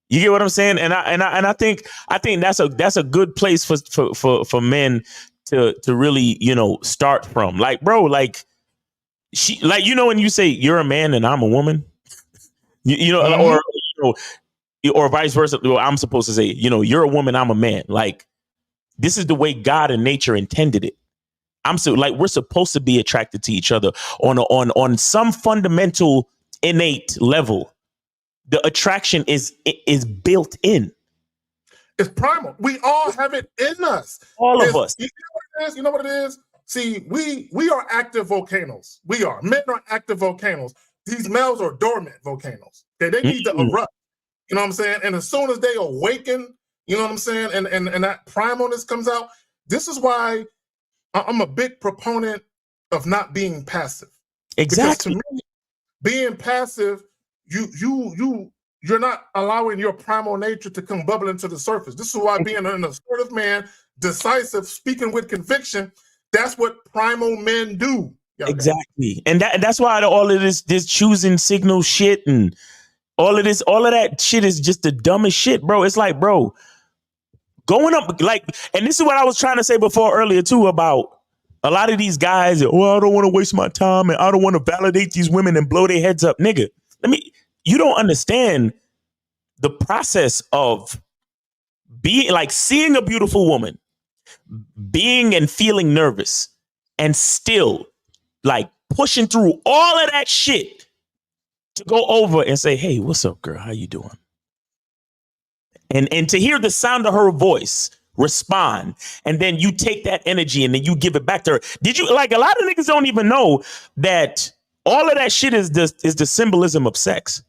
You get what I'm saying? And I think that's a good place for men to really, start from. Like, bro, like she, like, when you say you're a man and I'm a woman, or vice versa. Well, I'm supposed to say, you're a woman, I'm a man. Like, this is the way God and nature intended it. We're supposed to be attracted to each other on some fundamental innate level. The attraction is built in. It's primal. We all have it in us. All of us. You know what it is? See, we are active volcanoes. We are. Men are active volcanoes. These males are dormant volcanoes. Okay, they need to erupt. You know what I'm saying? And as soon as they awaken, you know what I'm saying, and that primalness comes out, this is why I'm a big proponent of not being passive. Exactly. Because to me, being passive, you're not allowing your primal nature to come bubbling to the surface. This is why being an assertive man, decisive, speaking with conviction, that's what primal men do. Exactly. And that's why all of this choosing signal shit and all of that shit is just the dumbest shit, bro. It's like, bro, going up, like, and this is what I was trying to say before earlier too about a lot of these guys. Well, I don't want to waste my time and I don't want to validate these women and blow their heads up, nigga. You don't understand the process of being, like, seeing a beautiful woman, being and feeling nervous, and still like pushing through all of that shit to go over and say, hey, what's up, girl? How you doing? And to hear the sound of her voice respond, and then you take that energy and then you give it back to her. Did you, like, a lot of niggas don't even know that all of that shit is the symbolism of sex.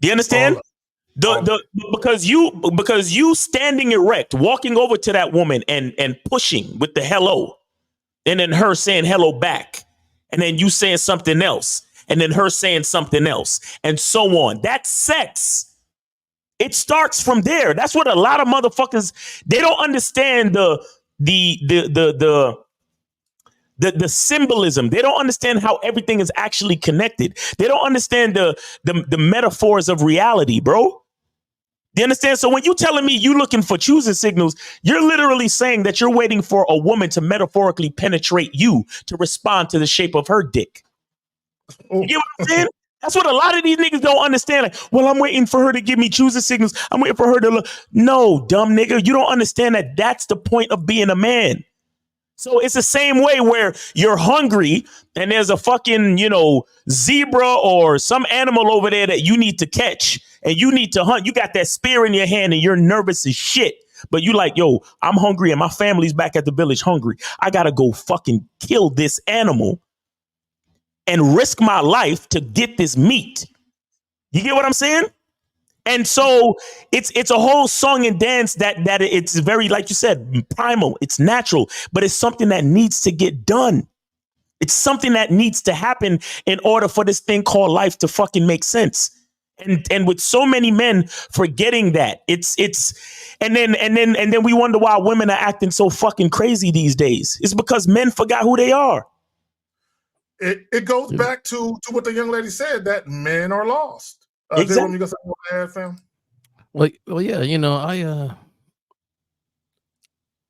Do you understand? Because you standing erect, walking over to that woman and pushing with the hello, and then her saying hello back, and then you saying something else, and then her saying something else, and so on. That's sex. It starts from there. That's what a lot of motherfuckers, they don't understand the symbolism. They don't understand how everything is actually connected. They don't understand the metaphors of reality, bro. Do you understand? So when you telling me you looking for choosing signals, you're literally saying that you're waiting for a woman to metaphorically penetrate you to respond to the shape of her dick. You get what I'm saying? That's what a lot of these niggas don't understand. Like, well, I'm waiting for her to give me choosing signals. I'm waiting for her to look. No, dumb nigga. You don't understand that that's the point of being a man. So it's the same way where you're hungry and there's a fucking, zebra or some animal over there that you need to catch and you need to hunt. You got that spear in your hand and you're nervous as shit. But you like, yo, I'm hungry and my family's back at the village hungry. I got to go fucking kill this animal and risk my life to get this meat. You get what I'm saying? And so it's a whole song and dance that it's very, like you said, primal. It's natural, but it's something that needs to get done. It's something that needs to happen in order for this thing called life to fucking make sense. And with so many men forgetting that, and then we wonder why women are acting so fucking crazy these days. It's because men forgot who they are. It goes back to what the young lady said, that men are lost. Exactly. You got something to add, fam? Well, yeah,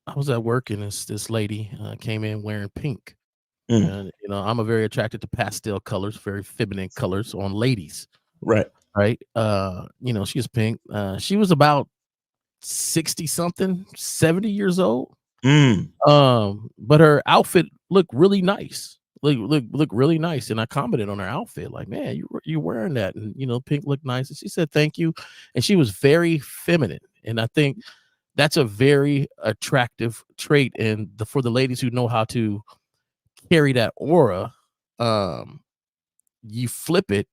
I was at work and this lady came in wearing pink. And, I'm a very attracted to pastel colors, very feminine colors on ladies. Right. Right. She was pink. She was about 60 something, 70 years old. But her outfit looked really nice. Look really nice. And I commented on her outfit, like, man, you're wearing that, and pink looked nice. And she said thank you. And she was very feminine. And I think that's a very attractive trait. And for the ladies who know how to carry that aura, you flip it.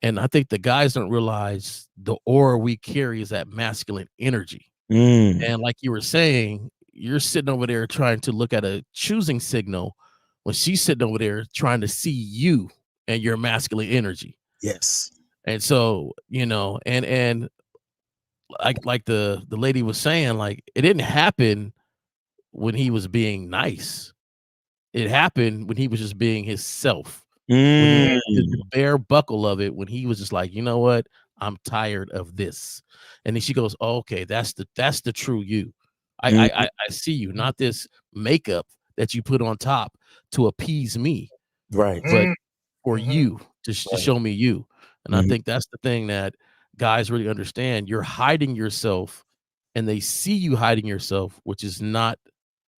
And I think the guys don't realize the aura we carry is that masculine energy. And like you were saying, you're sitting over there trying to look at a choosing signal when she's sitting over there trying to see you and your masculine energy. Yes. And so, and like the lady was saying, like, it didn't happen when he was being nice. It happened when he was just being himself. The bare buckle of it, when he was just like, you know what, I'm tired of this. And then she goes, oh, okay, that's the true you. I see you, not this makeup that you put on top to appease me, right? But for you to show me you. And I think that's the thing that guys really understand. You're hiding yourself, and they see you hiding yourself, which is not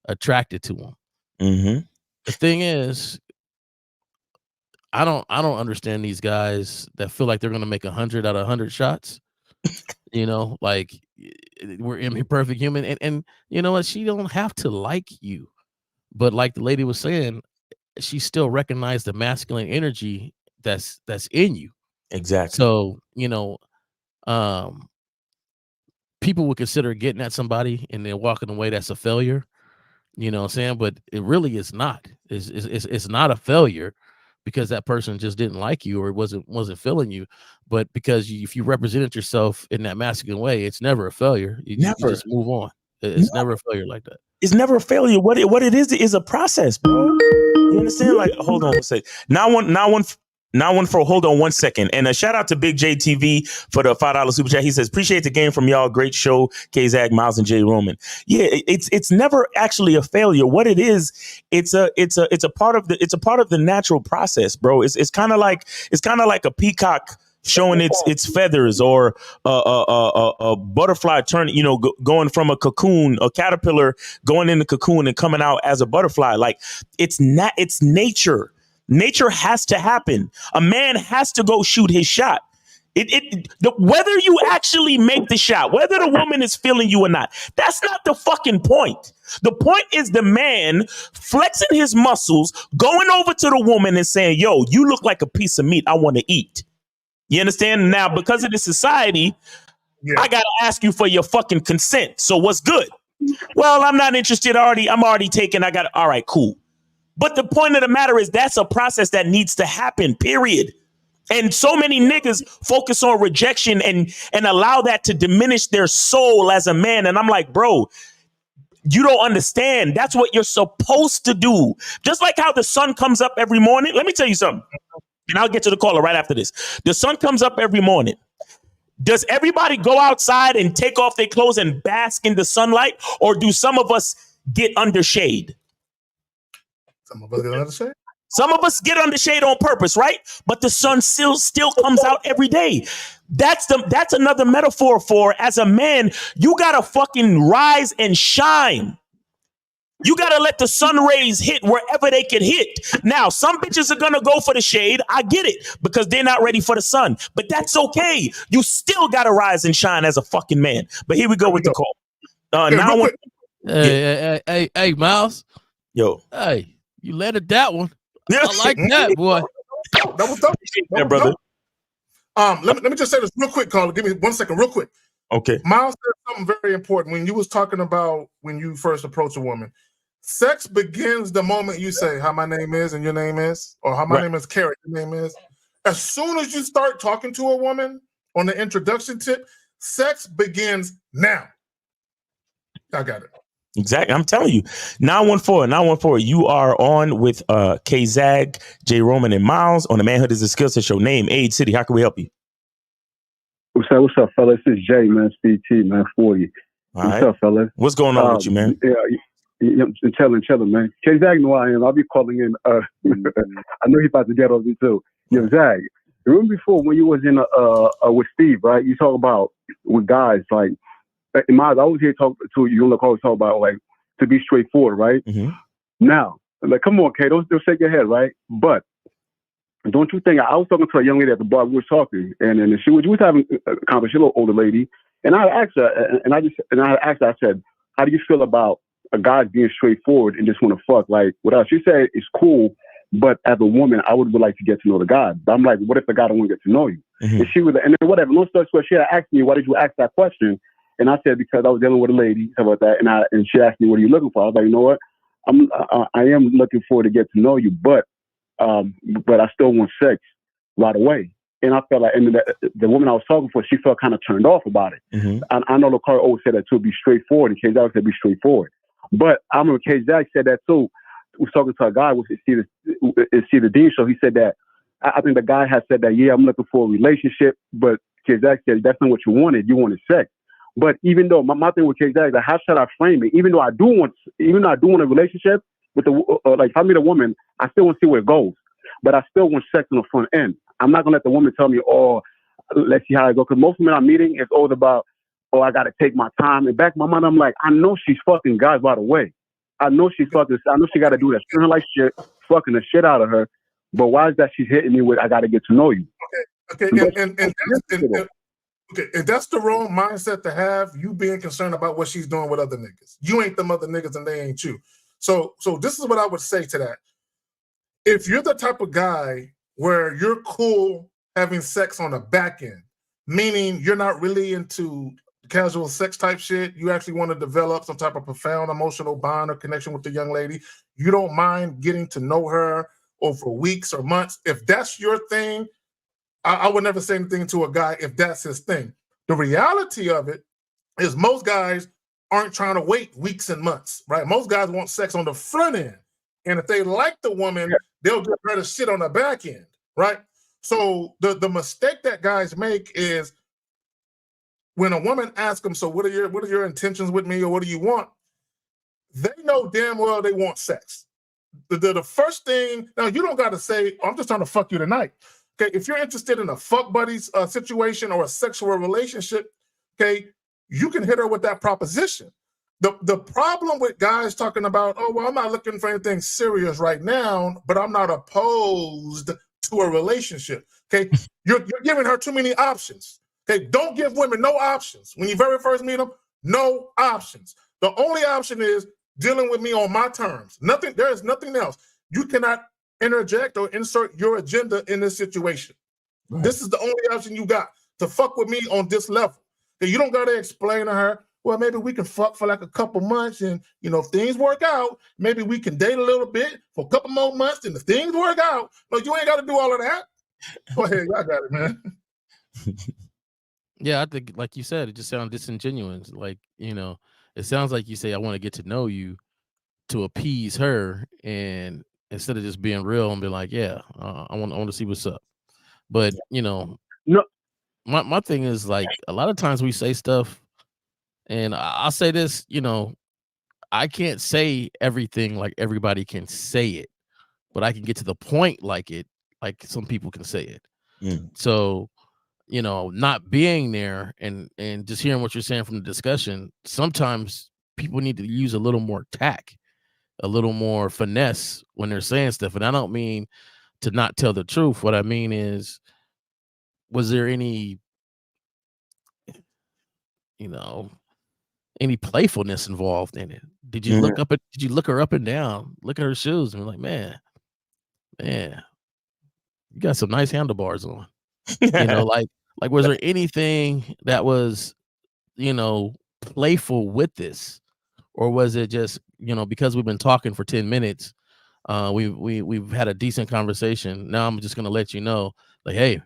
attracted to them. The thing is, I don't understand these guys that feel like they're going to make 100 out of 100 shots. Like, we're imperfect human, and you know what? She don't have to like you, but like the lady was saying, she still recognized the masculine energy that's in you. Exactly. So people would consider getting at somebody and then walking away, that's a failure. You know what I'm saying? But it really is not. It's not a failure because that person just didn't like you or wasn't feeling you. But because if you represented yourself in that masculine way, it's never a failure. You just move on. It's never a failure like that. It's never a failure. What it is a process, bro. You understand? Like, hold on a second. Hold on 1 second. And a shout out to Big J TV for the $5 super chat. He says, appreciate the game from y'all. Great show. K-Zag, Miles, and Jay Roman. Yeah, it's never actually a failure. What it is, it's a part of the natural process, bro. It's kind of like a peacock showing its feathers, or a butterfly going from a cocoon, a caterpillar going in the cocoon and coming out as a butterfly. Like, it's nature. Nature has to happen. A man has to go shoot his shot. Whether you actually make the shot, whether the woman is feeling you or not, that's not the fucking point. The point is the man flexing his muscles, going over to the woman and saying, yo, you look like a piece of meat I want to eat. You understand? Now, because of this society, I got to ask you for your fucking consent. So what's good? Well, I'm not interested. I'm already taken. All right, cool. But the point of the matter is that's a process that needs to happen, period. And so many niggas focus on rejection and allow that to diminish their soul as a man. And I'm like, bro, you don't understand. That's what you're supposed to do. Just like how the sun comes up every morning. Let me tell you something. And I'll get to the caller right after this. The sun comes up every morning. Does everybody go outside and take off their clothes and bask in the sunlight? Or do some of us get under shade? Some of us get under shade. Some of us get under shade on purpose, right? But the sun still comes out every day. That's another metaphor for, as a man, you gotta fucking rise and shine. You gotta let the sun rays hit wherever they can hit. Now, some bitches are gonna go for the shade. I get it, because they're not ready for the sun. But that's okay. You still gotta rise and shine as a fucking man. But here we go with the call. Hey, Miles. Yo. Hey. You landed that one. I like that, boy. That was dope. Yeah, brother. Let me just say this real quick, Carl. Give me 1 second, real quick. Okay. Miles said something very important when you was talking about when you first approach a woman. Sex begins the moment you say how my name is and your name is, or how my name is Carrie, your name is. As soon as you start talking to a woman on the introduction tip, sex begins now. I got it. Exactly. I'm telling you. 914. You are on with K-Zag, J Roman, and Miles on the Manhood is a Skill Set Show. Name, age, city. How can we help you? What's up, fellas? This is Jay, man. CT, man, for you. What's up, fellas? What's going on with you, man? Yeah, chilling, man. K-Zag know I am. I'll be calling in. I know he's about to get on me, too. Yo, Zag, remember before when you was in with Steve, right? You talk about with guys, like, in my, I always hear talk to you. You always talk about, like, to be straightforward, right? Mm-hmm. Now, like, come on, K, don't shake your head, right? But don't you think, I was talking to a young lady at the bar, we were talking, and she was having a conversation, a little older lady, and I asked her, I said, how do you feel about a guy being straightforward and just want to fuck, like, without? She said, it's cool, but as a woman, I would like to get to know the guy. But I'm like, what if the guy don't want to get to know you? Mm-hmm. And she was, and then whatever, long story short, she had asked me, why did you ask that question? And I said, because I was dealing with a lady, stuff like that. And she asked me, what are you looking for? I was like, you know what? I am looking forward to get to know you, but I still want sex right away. And I felt like, and the woman I was talking for, she felt kind of turned off about it. Mm-hmm. I know Lakar always said that too, be straightforward. And K-Zag said, be straightforward. But I remember K-Zag said that too. We was talking to a guy with see the Dean show. He said that, I think the guy had said that, yeah, I'm looking for a relationship, but K-Zag said, that's not what you wanted. You wanted sex. But even though my thing with K-Zag is like, how should I frame it? Even though I do want a relationship with like if I meet a woman, I still want to see where it goes. But I still want sex on the front end. I'm not gonna let the woman tell me, oh, let's see how it goes. Because most women I'm meeting, it's always about, oh, I gotta take my time. And back in my mind, I'm like, I know she's fucking guys by the way. I know she gotta do that. Treating her like shit, fucking the shit out of her. But why is that she's hitting me with, I gotta get to know you? Okay, okay, if that's the wrong mindset to have, you being concerned about what she's doing with other niggas. You ain't them other niggas and they ain't you. So this is what I would say to that. If you're the type of guy where you're cool having sex on the back end, meaning you're not really into casual sex type shit. You actually want to develop some type of profound emotional bond or connection with the young lady. You don't mind getting to know her over weeks or months. If that's your thing, I would never say anything to a guy if that's his thing. The reality of it is most guys aren't trying to wait weeks and months, right? Most guys want sex on the front end. And if they like the woman, they'll get rid of shit on the back end, right? So the mistake that guys make is when a woman asks them, so what are your intentions with me, or what do you want? They know damn well they want sex. The first thing, now you don't got to say, I'm just trying to fuck you tonight. Okay, if you're interested in a fuck buddies situation or a sexual relationship, okay, you can hit her with that proposition. The problem with guys talking about, oh, well, I'm not looking for anything serious right now, but I'm not opposed to a relationship. Okay, you're giving her too many options. Okay, don't give women no options. When you very first meet them, no options. The only option is dealing with me on my terms. Nothing, there is nothing else. You cannot interject or insert your agenda in this situation. Right. This is the only option you got, to fuck with me on this level. You don't got to explain to her, well, maybe we can fuck for like a couple months, and if things work out, maybe we can date a little bit for a couple more months, and if things work out, no, you ain't got to do all of that. Go ahead, I got it, man. Yeah, I think, like you said, it just sounds disingenuous. Like, it sounds like you say, I want to get to know you to appease her, and instead of just being real and be like, yeah, I want to see what's up. But, no. My thing is, like, a lot of times we say stuff, and I'll say this, I can't say everything like everybody can say it, but I can get to the point like some people can say it. So, not being there and just hearing what you're saying from the discussion, sometimes people need to use a little more tact, a little more finesse when they're saying stuff. And I don't mean to not tell the truth. What I mean is, was there any playfulness involved in it? Did you look her up and down, look at her shoes, and be like, man, you got some nice handlebars on? Like was there anything that was, playful with this? Or was it just, because we've been talking for 10 minutes, we've had a decent conversation. Now I'm just gonna let you know, like, hey,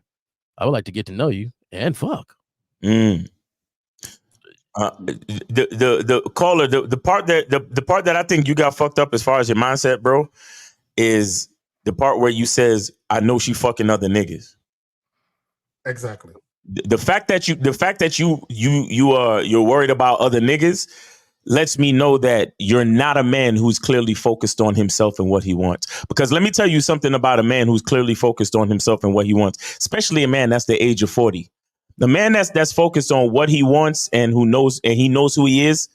I would like to get to know you and fuck. The caller, the part that I think you got fucked up as far as your mindset, bro, is the part where you says, I know she fucking other niggas. Exactly. The fact that you're worried about other niggas lets me know that you're not a man who's clearly focused on himself and what he wants. Because let me tell you something about a man who's clearly focused on himself and what he wants, especially a man that's the age of 40. The man that's focused on what he wants and he knows who he is,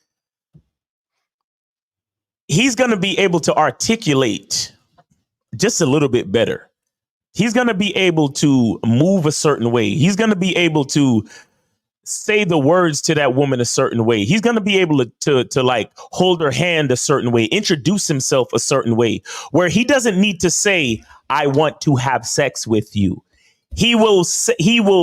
he's going to be able to articulate just a little bit better. He's going to be able to move a certain way. He's going to be able to say the words to that woman a certain way. He's going to be able to like hold her hand a certain way, introduce himself a certain way, where he doesn't need to say, I want to have sex with you. He will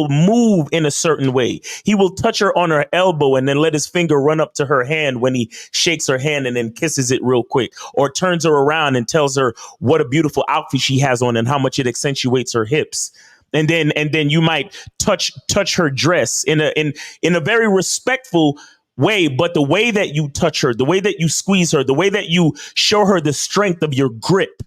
move in a certain way. He will touch her on her elbow and then let his finger run up to her hand when he shakes her hand and then kisses it real quick, or turns her around and tells her what a beautiful outfit she has on and how much it accentuates her hips. And then you might touch her dress in a very respectful way. But the way that you touch her, the way that you squeeze her, the way that you show her the strength of your grip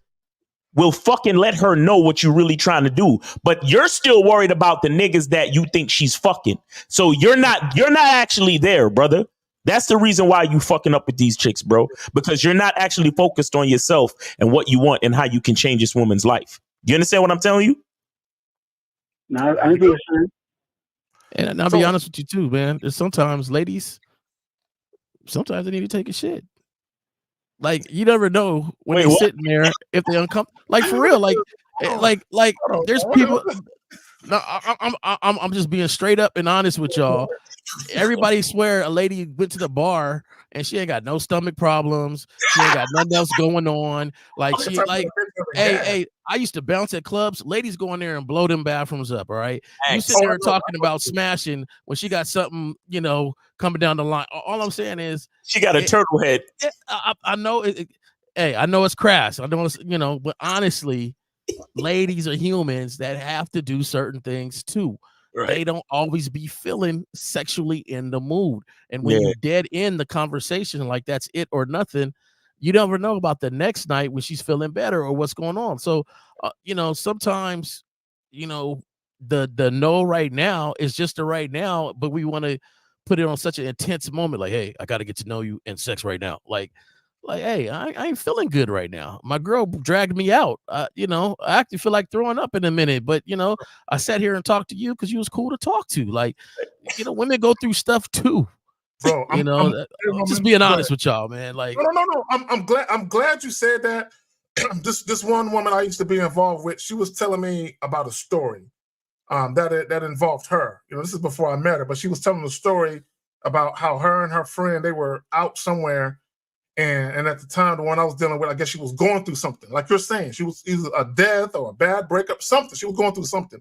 will fucking let her know what you're really trying to do. But you're still worried about the niggas that you think she's fucking. So you're not actually there, brother. That's the reason why you fucking up with these chicks, bro. Because you're not actually focused on yourself and what you want and how you can change this woman's life. You understand what I'm telling you? No, I do. And I'll be honest with you too, man. There's sometimes ladies, sometimes they need to take a shit. Like, you never know when they're sitting there if they're uncomfortable. Like, for real, like there's people. No, I'm just being straight up and honest with y'all. Everybody swear a lady went to the bar and she ain't got no stomach problems. She ain't got nothing else going on. Like, she like Hey, I used to bounce at clubs. Ladies go in there and blow them bathrooms up. All right, you Thanks. sit there talking about smashing when she got something, coming down the line. All I'm saying is she got a turtle head. I know it. Hey, I know it's crass. I know it's but honestly, ladies are humans that have to do certain things too. Right. They don't always be feeling sexually in the mood, and when you dead in the conversation like that's it or nothing, you never know about the next night when she's feeling better or what's going on. So, sometimes, the no right now is just the right now, but we want to put it on such an intense moment. Like, hey, I got to get to know you in sex right now. Like, hey, I ain't feeling good right now. My girl dragged me out. I actually feel like throwing up in a minute, but I sat here and talked to you because you was cool to talk to. Like, women go through stuff too. Bro, I'm just being honest with y'all, man. Like, no. I'm glad you said that. This one woman I used to be involved with, she was telling me about a story that involved her. This is before I met her, but she was telling a story about how her and her friend, they were out somewhere, and at the time, the one I was dealing with, I guess she was going through something. Like you're saying, she was either a death or a bad breakup, something. She was going through something,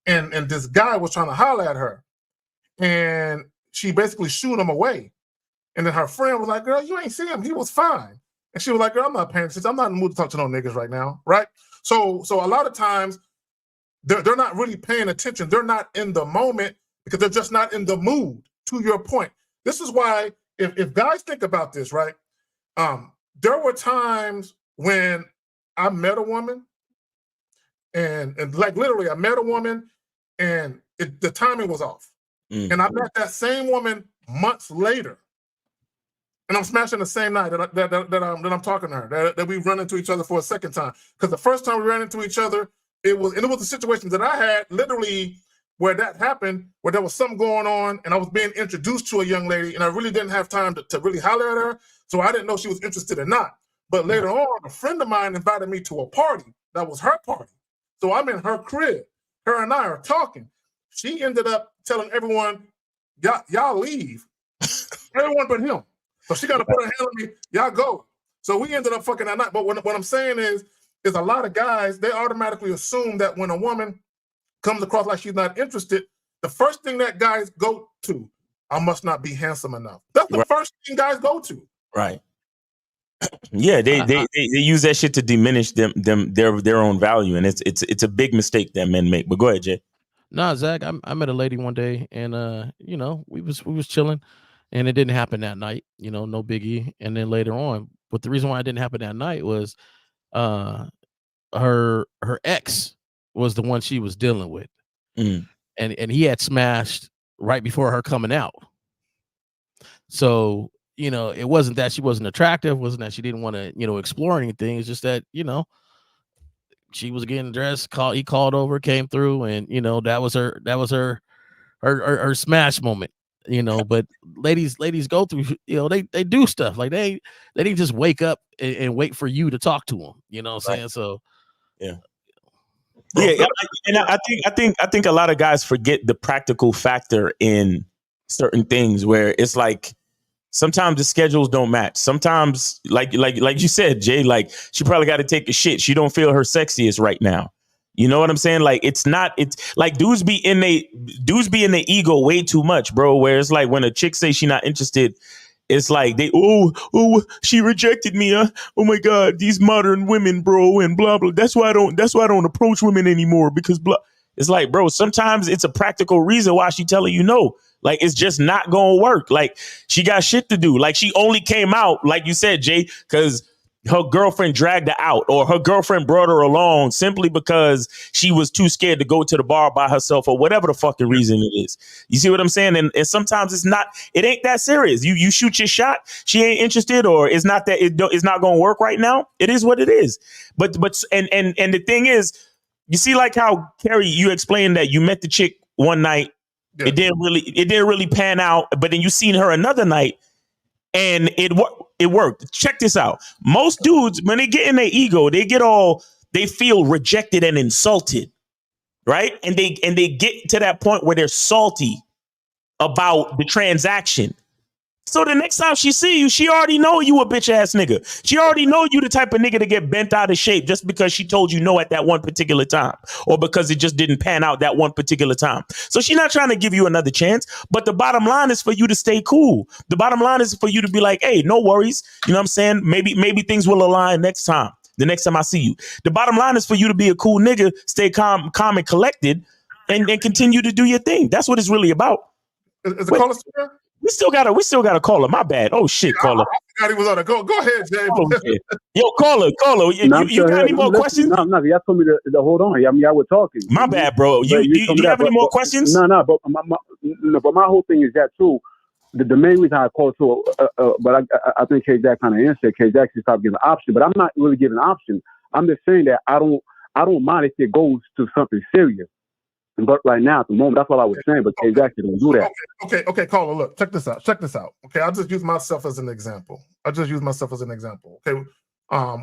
and this guy was trying to holler at her, and she basically shooed him away. And then her friend was like, girl, you ain't see him. He was fine. And she was like, girl, I'm not paying attention. I'm not in the mood to talk to no niggas right now. Right? So a lot of times they're not really paying attention. They're not in the moment because they're just not in the mood, to your point. This is why if guys think about this, right? There were times when I met a woman and like literally I met a woman and the timing was off. And I met that same woman months later, and I'm smashing the same night that I'm talking to her, that we run into each other for a second time. Because the first time we ran into each other, it was a situation that I had literally where that happened, where there was something going on, and I was being introduced to a young lady, and I really didn't have time to really holler at her, so I didn't know she was interested or not. But later on, a friend of mine invited me to a party that was her party. So I'm in her crib. Her and I are talking. She ended up telling everyone, y'all leave. Everyone but him. So she got to put her hand on me, y'all go. So we ended up fucking that night. But what I'm saying is a lot of guys, they automatically assume that when a woman comes across like she's not interested, the first thing that guys go to, I must not be handsome enough. That's the first thing guys go to. Right. Yeah, they use that shit to diminish their own value, and it's a big mistake that men make. But go ahead, Jay. Nah, Zach, I met a lady one day, and we was chilling, and it didn't happen that night. No biggie. And then later on, but the reason why it didn't happen that night was, her ex was the one she was dealing with, and he had smashed right before her coming out. So it wasn't that she wasn't attractive, wasn't that she didn't want to explore anything. It's just that she was getting dressed. He called over, came through, and that was her smash moment. But ladies go through. They do stuff like they didn't just wake up and wait for you to talk to them. You know what I'm saying? So yeah. Yeah, and I think a lot of guys forget the practical factor in certain things where it's like sometimes the schedules don't match. Sometimes, like you said, Jay, like she probably got to take a shit. She don't feel her sexiest right now. You know what I'm saying? Like it's like dudes be in the ego way too much, bro. Where it's like when a chick say she not interested, it's like they she rejected me. Oh my God, these modern women, bro, and blah blah. That's why I don't approach women anymore because blah. It's like, bro, sometimes it's a practical reason why she telling you no. Like, it's just not going to work. Like, she got shit to do. Like, she only came out, like you said, Jay, because her girlfriend dragged her out or her girlfriend brought her along simply because she was too scared to go to the bar by herself or whatever the fucking reason it is. You see what I'm saying? And sometimes it ain't that serious. You shoot your shot. She ain't interested or it's not that it's not going to work right now. It is what it is. But the thing is, you see, like how Kerry, you explained that you met the chick one night. Yeah. It didn't really pan out, but then you seen her another night and it worked. Check this out. Most dudes, when they get in their ego, they feel rejected and insulted, right? And they get to that point where they're salty about the transaction. So the next time she see you, she already know you a bitch ass nigga. She already know you the type of nigga to get bent out of shape just because she told you no at that one particular time, or because it just didn't pan out that one particular time. So she's not trying to give you another chance. But the bottom line is for you to stay cool. The bottom line is for you to be like, hey, no worries. You know what I'm saying? Maybe things will align next time. The next time I see you. The bottom line is for you to be a cool nigga, stay calm and collected, and continue to do your thing. That's what it's really about. Is the caller still there? We still got a caller. My bad. Oh shit, caller. I forgot he was on the go. Go ahead, James. Oh, shit. Yo, caller. You got any more questions? No, y'all told me to hold on. I mean, y'all were talking. My bad, bro. Do you have any more questions? No, but my whole thing is that too. The main reason I called too, but I think K-Jack kind of answered. K-Jack should stop giving option, but I'm not really giving option. I'm just saying that I don't mind if it goes to something serious. But right now, at the moment, that's what I was saying. But K-Jack don't do that. Okay, caller. Look, check this out. Okay, I'll just use myself as an example. Okay,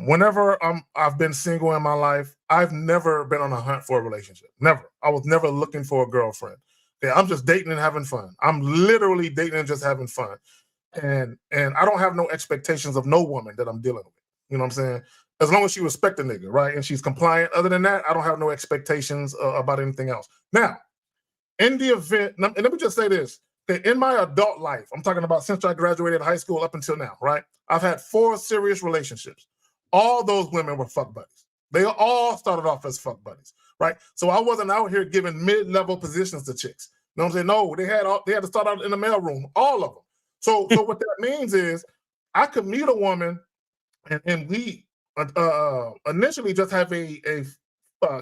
whenever I've been single in my life, I've never been on a hunt for a relationship. Never. I was never looking for a girlfriend. Okay, I'm just dating and having fun. I'm literally dating and just having fun, and I don't have no expectations of no woman that I'm dealing with. You know what I'm saying? As long as she respects the nigga, right? And she's compliant. Other than that, I don't have no expectations about anything else. Now, in the event, and let me just say this. Okay, in my adult life, I'm talking about since I graduated high school up until now, right? I've had 4 serious relationships. All those women were fuck buddies. They all started off as fuck buddies, right? So I wasn't out here giving mid-level positions to chicks. You know what I'm saying? No, they had to start out in the mailroom, all of them. So what that means is I could meet a woman and we initially just have a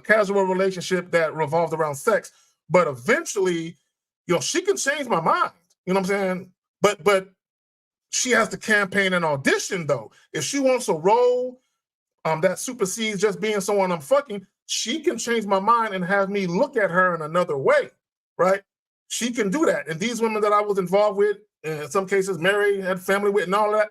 casual relationship that revolves around sex, but eventually, she can change my mind. You know what I'm saying? But she has to campaign and audition though. If she wants a role that supersedes just being someone I'm fucking, she can change my mind and have me look at her in another way, right? She can do that. And these women that I was involved with, in some cases married, had family with and all that,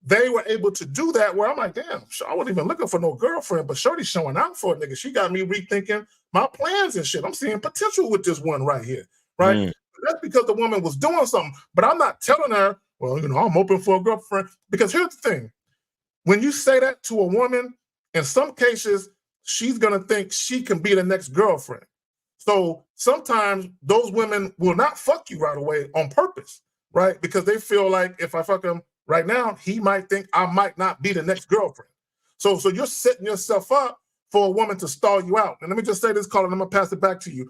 they were able to do that where I'm like, damn, I wasn't even looking for no girlfriend, but Shorty's showing out for a nigga. She got me rethinking my plans and shit. I'm seeing potential with this one right here, right? That's because the woman was doing something, but I'm not telling her, well, I'm open for a girlfriend. Because here's the thing. When you say that to a woman, in some cases, she's going to think she can be the next girlfriend. So sometimes those women will not fuck you right away on purpose, right? Because they feel like if I fuck him right now, he might think I might not be the next girlfriend. So you're setting yourself up for a woman to stall you out. And let me just say this, Colin, I'm going to pass it back to you.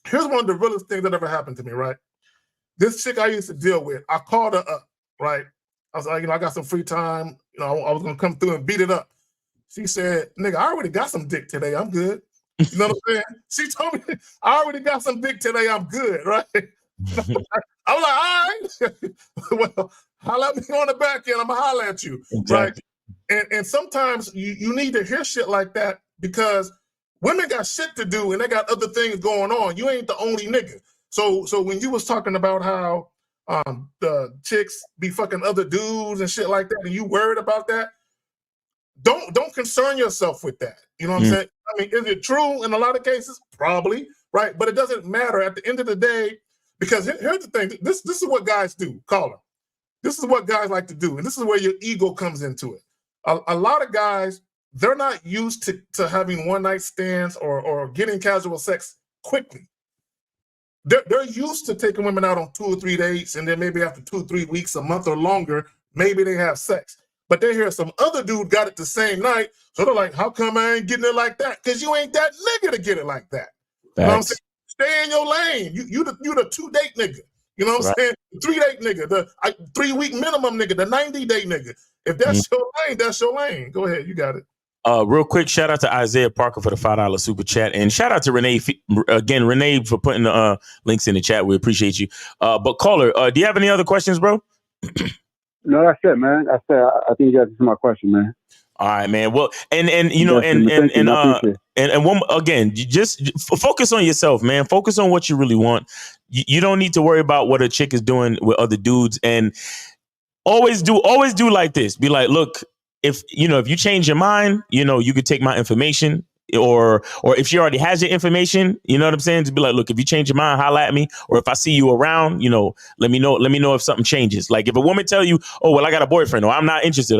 Here's one of the realest things that ever happened to me, right? This chick I used to deal with, I called her up, right? I was like, I got some free time. I was going to come through and beat it up. She said, nigga, I already got some dick today. I'm good. You know what I'm saying? She told me, I already got some dick today. I'm good, right? I was like, all right. Well, holla at me on the back end. I'm going to holler at you, exactly. Right? And sometimes you need to hear shit like that because women got shit to do and they got other things going on. You ain't the only nigga. So when you was talking about how the chicks be fucking other dudes and shit like that, and you worried about that, don't concern yourself with that. You know what I'm saying? I mean, is it true in a lot of cases? Probably, right? But it doesn't matter at the end of the day, because here's the thing. This is what guys do, caller. This is what guys like to do, and this is where your ego comes into it. A lot of guys, they're not used to having one-night stands or getting casual sex quickly. They're used to taking women out on 2 or 3 dates, and then maybe after 2 or 3 weeks, a month or longer, maybe they have sex. But they hear some other dude got it the same night, so they're like, how come I ain't getting it like that? Because you ain't that nigga to get it like that. You know what I'm saying? Stay in your lane. You the 2-date nigga. You know what I'm saying? The 3-date nigga, the 3-week minimum nigga, the 90-day nigga. If that's your lane, that's your lane. Go ahead, you got it. Real quick, shout out to Isaiah Parker for the $5 super chat, and shout out to Renee Renee for putting the links in the chat. We appreciate you. But caller, do you have any other questions, bro? No, that's it, man. That's it. I think you answered my question, man. All right, man. Well, and one again, you just focus on yourself, man. Focus on what you really want. You don't need to worry about what a chick is doing with other dudes, and always do like this. Be like, look, if you change your mind, you could take my information. or if she already has your information, you know what I'm saying? To be like, look, if you change your mind, holla at me. Or if I see you around, you know, let me know if something changes. Like if a woman tell you, oh, well, I got a boyfriend, or I'm not interested.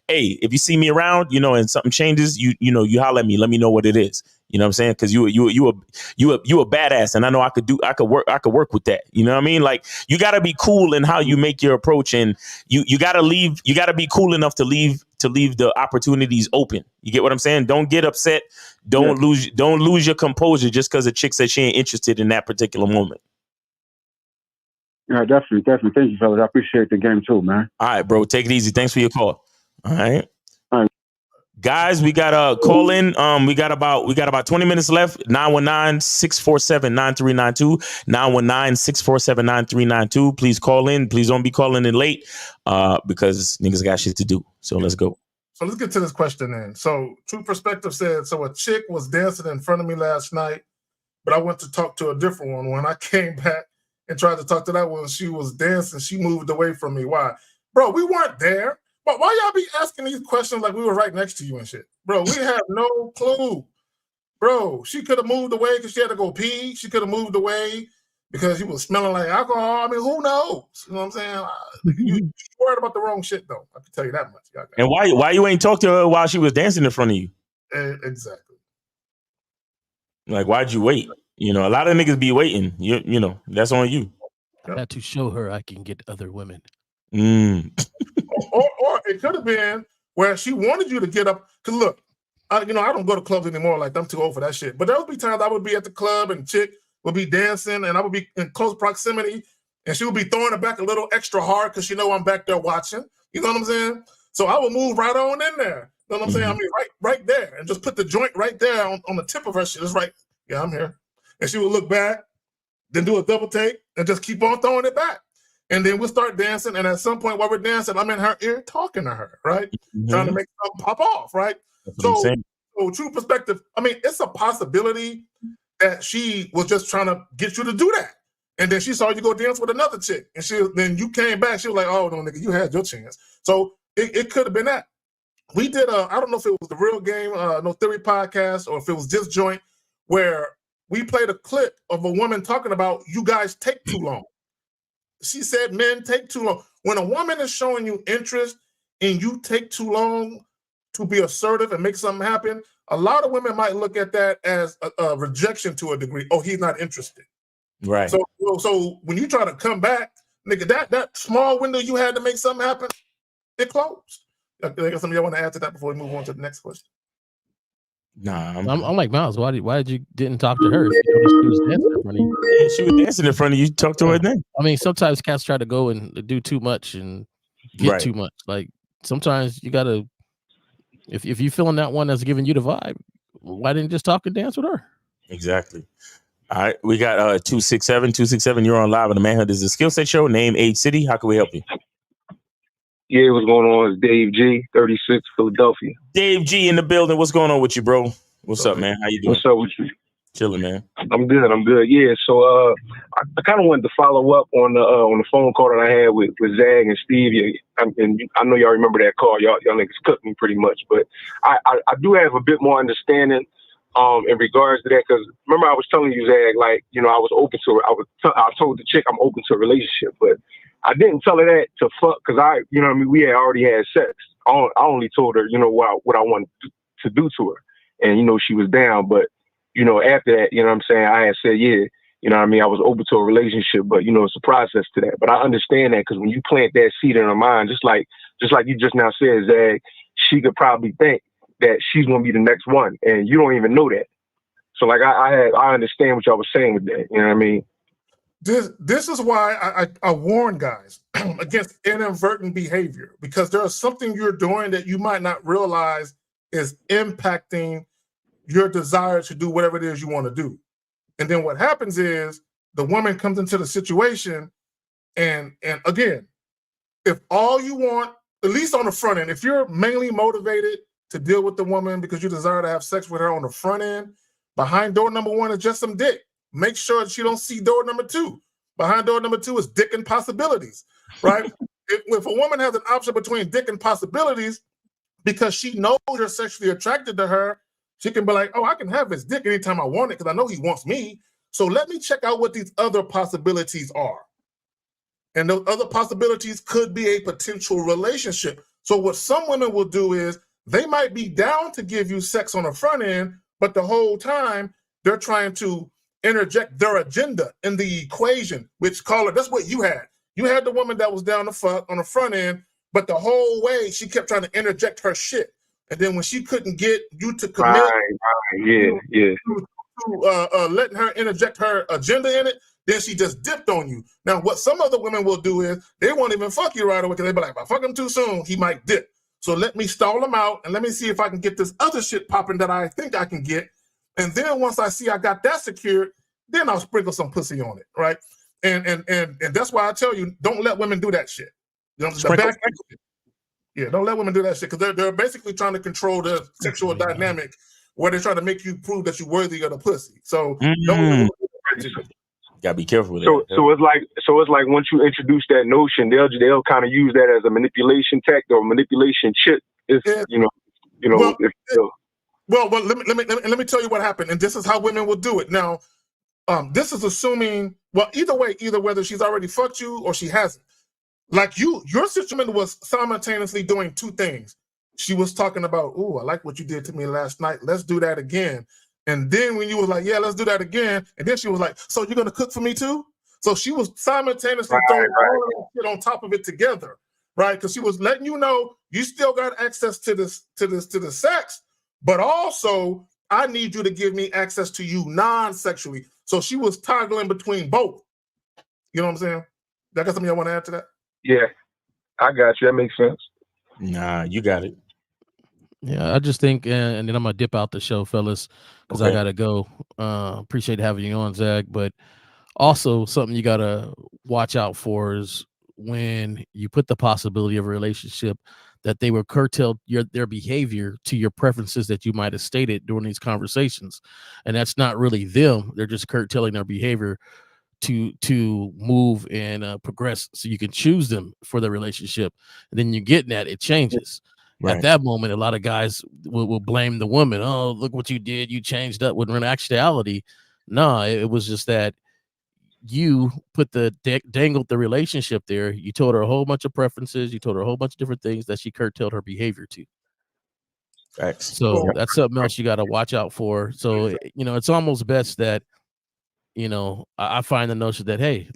Hey, if you see me around, you know, and something changes, you holla at me. Let me know what it is. You know what I'm saying? Because you a badass, and I know I could work with that. You know what I mean? Like you got to be cool in how you make your approach, and you got to be cool enough to leave the opportunities open. You get what I'm saying? Don't get upset. Don't lose your composure just because a chick said she ain't interested in that particular moment. Yeah, definitely. Thank you, fellas. I appreciate the game too, man. All right, bro. Take it easy. Thanks for your call. All right. Guys, we got a call in. We got about 20 minutes left. 919-647-9392. 919-647-9392. Please call in. Please don't be calling in late because niggas got shit to do. So let's go. So let's get to this question then. So True Perspective said, so a chick was dancing in front of me last night, but I went to talk to a different one. When I came back and tried to talk to that one, she was dancing. She moved away from me. Why? Bro, we weren't there. But why y'all be asking these questions like we were right next to you and shit? Bro, we have no clue. Bro, she could have moved away because she had to go pee. She could have moved away because she was smelling like alcohol. I mean, who knows? You know what I'm saying? You worried about the wrong shit, though. I can tell you that much. And why you ain't talk to her while she was dancing in front of you? Exactly. Like, why'd you wait? You know, a lot of niggas be waiting. You know, that's on you. I had to show her I can get other women. Or it could have been where she wanted you to get up. Because look, I don't go to clubs anymore. Like, I'm too old for that shit. But there would be times I would be at the club and chick would be dancing and I would be in close proximity and she would be throwing it back a little extra hard because she know I'm back there watching. You know what I'm saying? So I would move right on in there. You know what I'm saying? I mean, right there, and just put the joint right there on the tip of her shit. It's right. Yeah, I'm here. And she would look back, then do a double take, and just keep on throwing it back. And then we'll start dancing. And at some point while we're dancing, I'm in her ear talking to her, right? Trying to make something pop off, right? So True Perspective, I mean, it's a possibility that she was just trying to get you to do that. And then she saw you go dance with another chick. And then you came back, she was like, oh, no, nigga, you had your chance. So it could have been that. We did I don't know if it was the Real Game, No Theory podcast, or if it was this joint, where we played a clip of a woman talking about you guys take too long. She said men take too long. When a woman is showing you interest and you take too long to be assertive and make something happen, a lot of women might look at that as a rejection to a degree. Oh, he's not interested. Right. So when you try to come back, nigga, that small window you had to make something happen, it closed. I guess some of y'all want to add to that before we move on to the next question. Nah, I'm like, Miles, why did you didn't talk to her? If you noticed she was dancing in front of you. Yeah, she was dancing in front of you. Talk to her then. I mean, sometimes cats try to go and do too much and get too much. Like sometimes you gotta, if you feeling that one that's giving you the vibe, why didn't you just talk and dance with her? Exactly. All right, we got 267. You're on live on the Manhood is a skill set show. Name, age, city. How can we help you? Yeah, what's going on? It's Dave G, 36, Philadelphia. Dave G in the building. What's going on with you, bro? What's up, man? How you doing? What's up with you? Chilling, man. I'm good. Yeah, so I kind of wanted to follow up on the phone call that I had with Zag and Steve. And I know y'all remember that call. Y'all niggas cooked me pretty much, but I do have a bit more understanding in regards to that, because remember I was telling you, Zag, like, you know, I was open to I told the chick I'm open to a relationship, but I didn't tell her that to fuck, because you know what I mean, we had already had sex. I only told her, you know, what I wanted to do to her, and you know, she was down. But you know, after that, you know what I'm saying, I had said, yeah, you know what I mean, I was open to a relationship, but you know, it's a process to that. But I understand that, because when you plant that seed in her mind, just like you just now said, Zag, she could probably think that she's gonna be the next one, and you don't even know that. So like I understand what y'all was saying with that. You know what I mean? This is why I warn guys against inadvertent behavior, because there's something you're doing that you might not realize is impacting your desire to do whatever it is you want to do. And then what happens is the woman comes into the situation, and again, if all you want, at least on the front end, if you're mainly motivated to deal with the woman because you desire to have sex with her on the front end, behind door number one is just some dick. Make sure that you don't see door number two. Behind door number two is dick and possibilities, right? If a woman has an option between dick and possibilities because she knows you're sexually attracted to her, She can be like, oh, I can have his dick anytime I want it because I know he wants me. So let me check out what these other possibilities are. And those other possibilities could be a potential relationship. So what some women will do is they might be down to give you sex on the front end, but the whole time they're trying to interject their agenda in the equation, which that's what you had. You had the woman that was down the fuck on the front end, but the whole way she kept trying to interject her shit. And then when she couldn't get you to commit to letting her interject her agenda in it, then she just dipped on you. Now, what some other women will do is they won't even fuck you right away because they'll be like, if I fuck him too soon, he might dip. So let me stall him out and let me see if I can get this other shit popping that I think I can get. And then once I see I got that secured, then I'll sprinkle some pussy on it, right? And that's why I tell you, don't let women do that shit. You know, don't let women do that shit because they're basically trying to control the sexual dynamic where they're trying to make you prove that you're worthy of the pussy. So don't gotta be careful with that. So it's like once you introduce that notion, they'll kind of use that as a manipulation tactic or manipulation chip. Well, let me tell you what happened, and this is how women will do it. Now, this is assuming either whether she's already fucked you or she hasn't. Like your situation was simultaneously doing two things. She was talking about, "Ooh, I like what you did to me last night. Let's do that again." And then when you was like, "Yeah, let's do that again," and then she was like, "So you're gonna cook for me too?" So she was simultaneously throwing all of that shit on top of it together, right? Because she was letting you know you still got access to the sex, but also I need you to give me access to you non-sexually. So she was toggling between both. You know what I'm saying? That got something I want to add to that? Yeah, I got you. That makes sense. Nah, you got it. Yeah, I just think, and then I'm gonna dip out the show, fellas, because I gotta go. Appreciate having you on, Zach. But also something you gotta watch out for is when you put the possibility of a relationship that they will curtail their behavior to your preferences that you might have stated during these conversations, and that's not really them. They're just curtailing their behavior to move and progress, so you can choose them for the relationship. And then you get that it changes. Right. At that moment, a lot of guys will blame the woman. Oh, look what you did. You changed up. When in actuality, no, it was just that you put dangled the relationship there. You told her a whole bunch of preferences. You told her a whole bunch of different things that she curtailed her behavior to. Facts. So that's something else you got to watch out for. So, it's almost best that, I find the notion that, hey,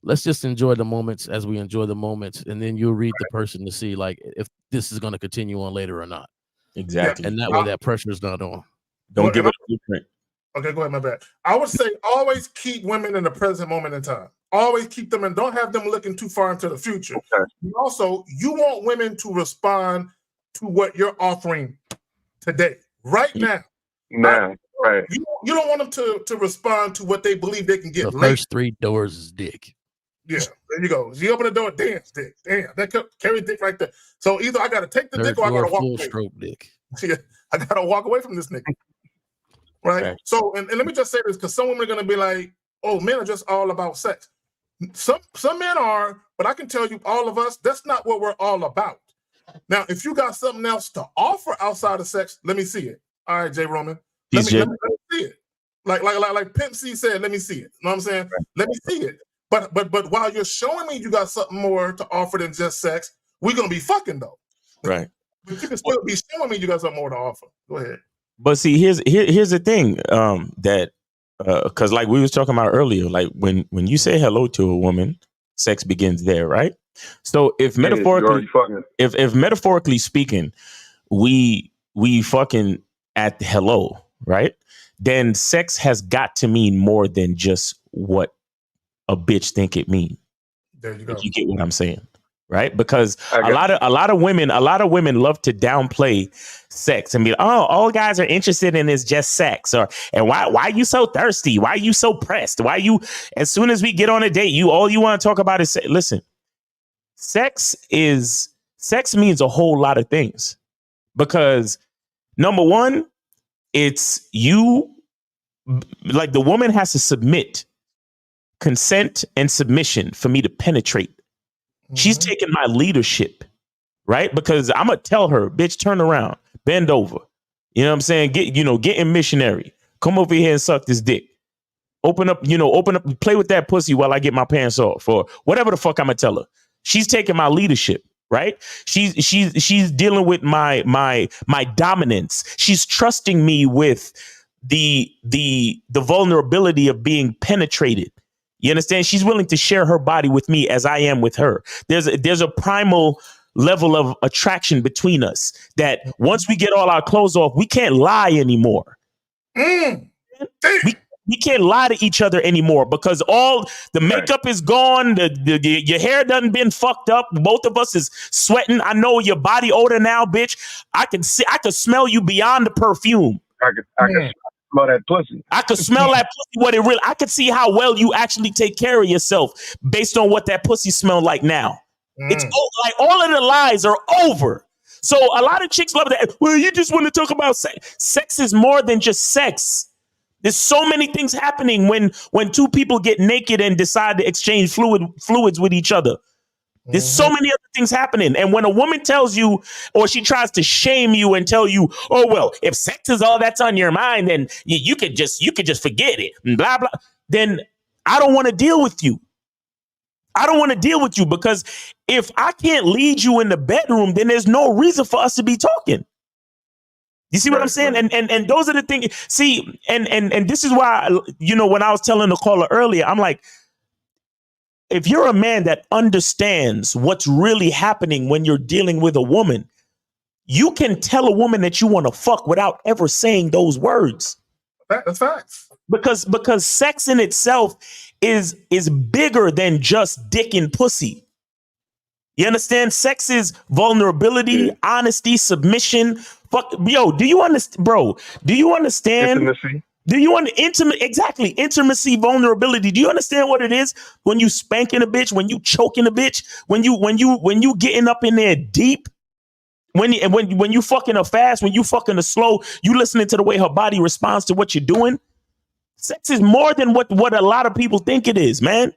let's just enjoy the moments as we enjoy the moments, and then you'll read the person to see if this is going to continue on later or not. Exactly. And that way that pressure is not on. Don't give it a blueprint. Okay, go ahead, my bad. I would say always keep women in the present moment in time. Always keep them and don't have them looking too far into the future. Okay. Also, you want women to respond to what you're offering today, right now. Right. You don't want them to respond to what they believe they can get the later. First 3 doors is dick. Yeah, there you go. You open the door, dance dick. Damn, that carry dick right there. So either I got to take the dick or I got to walk away. Stroke dick. Yeah, I got to walk away from this nigga. Right? Okay. So, and let me just say this, because some women are going to be like, oh, men are just all about sex. Some men are, but I can tell you, all of us, that's not what we're all about. Now, if you got something else to offer outside of sex, let me see it. All right, J. Roman. Let me see it. Like Pimp C said, let me see it. You know what I'm saying? Right. Let me see it. But while you're showing me you got something more to offer than just sex, we're gonna be fucking though. Right. But you can still be showing me you got something more to offer. Go ahead. But see, here's the thing, that because like we was talking about earlier, like when you say hello to a woman, sex begins there, right? So if metaphorically speaking, we fucking at hello, right? Then sex has got to mean more than just what a bitch think it means. There you go. If you get what I'm saying, right? Because a lot of women love to downplay sex and be like, oh, all guys are interested in is just sex, and why are you so thirsty? Why are you so pressed? Why you, as soon as we get on a date, all you want to talk about is listen. Sex means a whole lot of things, because number one, it's you, like the woman has to submit, consent and submission for me to penetrate. Mm-hmm. She's taking my leadership, right? Because I'm going to tell her, bitch, turn around, bend over. You You know what I'm saying? Getting missionary. Come over here and suck this dick. Open up, play with that pussy while I get my pants off, or whatever the fuck I'm gonna tell her. She's taking my leadership, right? She's dealing with my dominance. She's trusting me with the vulnerability of being penetrated. You understand? She's willing to share her body with me as I am with her. There's a primal level of attraction between us that once we get all our clothes off, we can't lie anymore. We can't lie to each other anymore because all the makeup is gone. Your hair done been fucked up. Both of us is sweating. I know your body odor now, bitch. I can smell you beyond the perfume. I can smell that pussy. I could smell that pussy. I could see how well you actually take care of yourself based on what that pussy smelled like now. It's like all of the lies are over. So a lot of chicks love that. Well, you just want to talk about sex. Sex is more than just sex. There's so many things happening when two people get naked and decide to exchange fluids with each other. There's so many other things happening. And when a woman tells you, or she tries to shame you and tell you, oh, well, if sex is all that's on your mind, then you could just forget it, and blah, blah, then I don't want to deal with you. I don't want to deal with you because if I can't lead you in the bedroom, then there's no reason for us to be talking. You see what I'm saying? And those are the things. See, and this is why, when I was telling the caller earlier, I'm like, if you're a man that understands what's really happening when you're dealing with a woman, you can tell a woman that you want to fuck without ever saying those words. That's facts. Because sex in itself is bigger than just dick and pussy. You understand? Sex is vulnerability, honesty, submission. Fuck, yo, do you understand, bro? Do you understand? Intimacy. Do you want intimacy, vulnerability? Do you understand what it is when you spanking a bitch, when you choking a bitch, when you getting up in there deep, when you fucking her fast, when you fucking her slow, you listening to the way her body responds to what you're doing? Sex is more than what a lot of people think it is, man.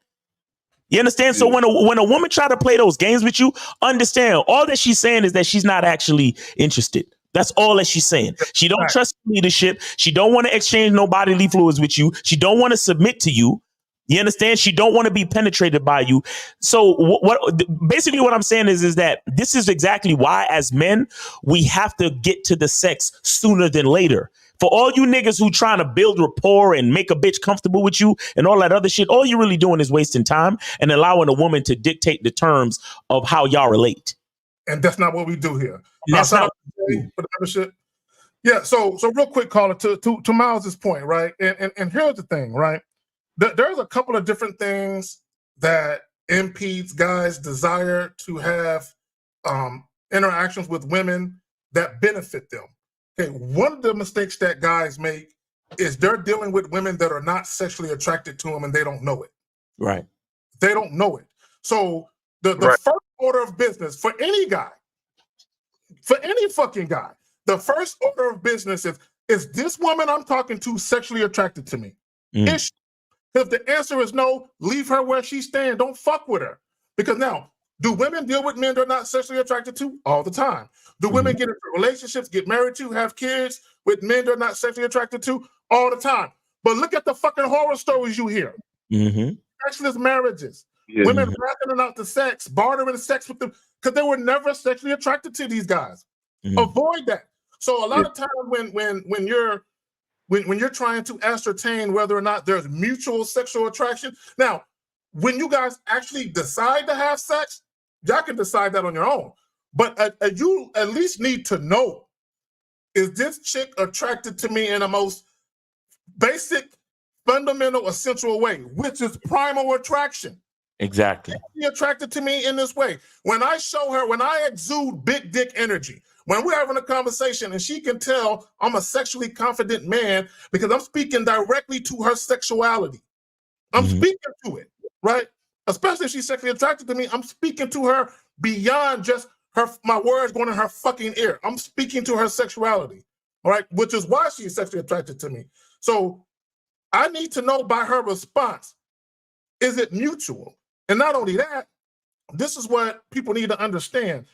You understand? So when a woman try to play those games with you, understand all that she's saying is that she's not actually interested. That's all that she's saying. She don't trust leadership. She don't want to exchange no bodily fluids with you. She don't want to submit to you. You understand? She don't want to be penetrated by you. So basically what I'm saying is that this is exactly why as men, we have to get to the sex sooner than later. For all you niggas who trying to build rapport and make a bitch comfortable with you and all that other shit, all you're really doing is wasting time and allowing a woman to dictate the terms of how y'all relate. And that's not what we do here. That's not for the membership. Yeah. So real quick, caller, to Miles's point, right? And here's the thing, right? There's a couple of different things that impedes guys' desire to have interactions with women that benefit them. Okay, one of the mistakes that guys make is they're dealing with women that are not sexually attracted to them and they don't know it. Right. They don't know it. So the first order of business for any guy, for any fucking guy, the first order of business is this woman I'm talking to sexually attracted to me? If the answer is no, leave her where she's staying. Don't fuck with her. Because now, do women deal with men they're not sexually attracted to? All the time. Do women get into relationships, get married to, have kids with men they're not sexually attracted to? All the time. But look at the fucking horror stories you hear. Sexless marriages. Women ratting out the sex, bartering sex with them, because they were never sexually attracted to these guys. Avoid that. So a lot of times when you're trying to ascertain whether or not there's mutual sexual attraction. Now, when you guys actually decide to have sex, y'all can decide that on your own. But you at least need to know, is this chick attracted to me in the most basic, fundamental, essential way, which is primal attraction. Exactly. She attracted to me in this way. When I show her, when I exude big dick energy, when we're having a conversation and she can tell I'm a sexually confident man because I'm speaking directly to her sexuality. I'm speaking to it, right? Especially if she's sexually attracted to me, I'm speaking to her beyond just my words going in her fucking ear. I'm speaking to her sexuality, all right? Which is why she's sexually attracted to me. So I need to know by her response, is it mutual? And not only that, this is what people need to understand.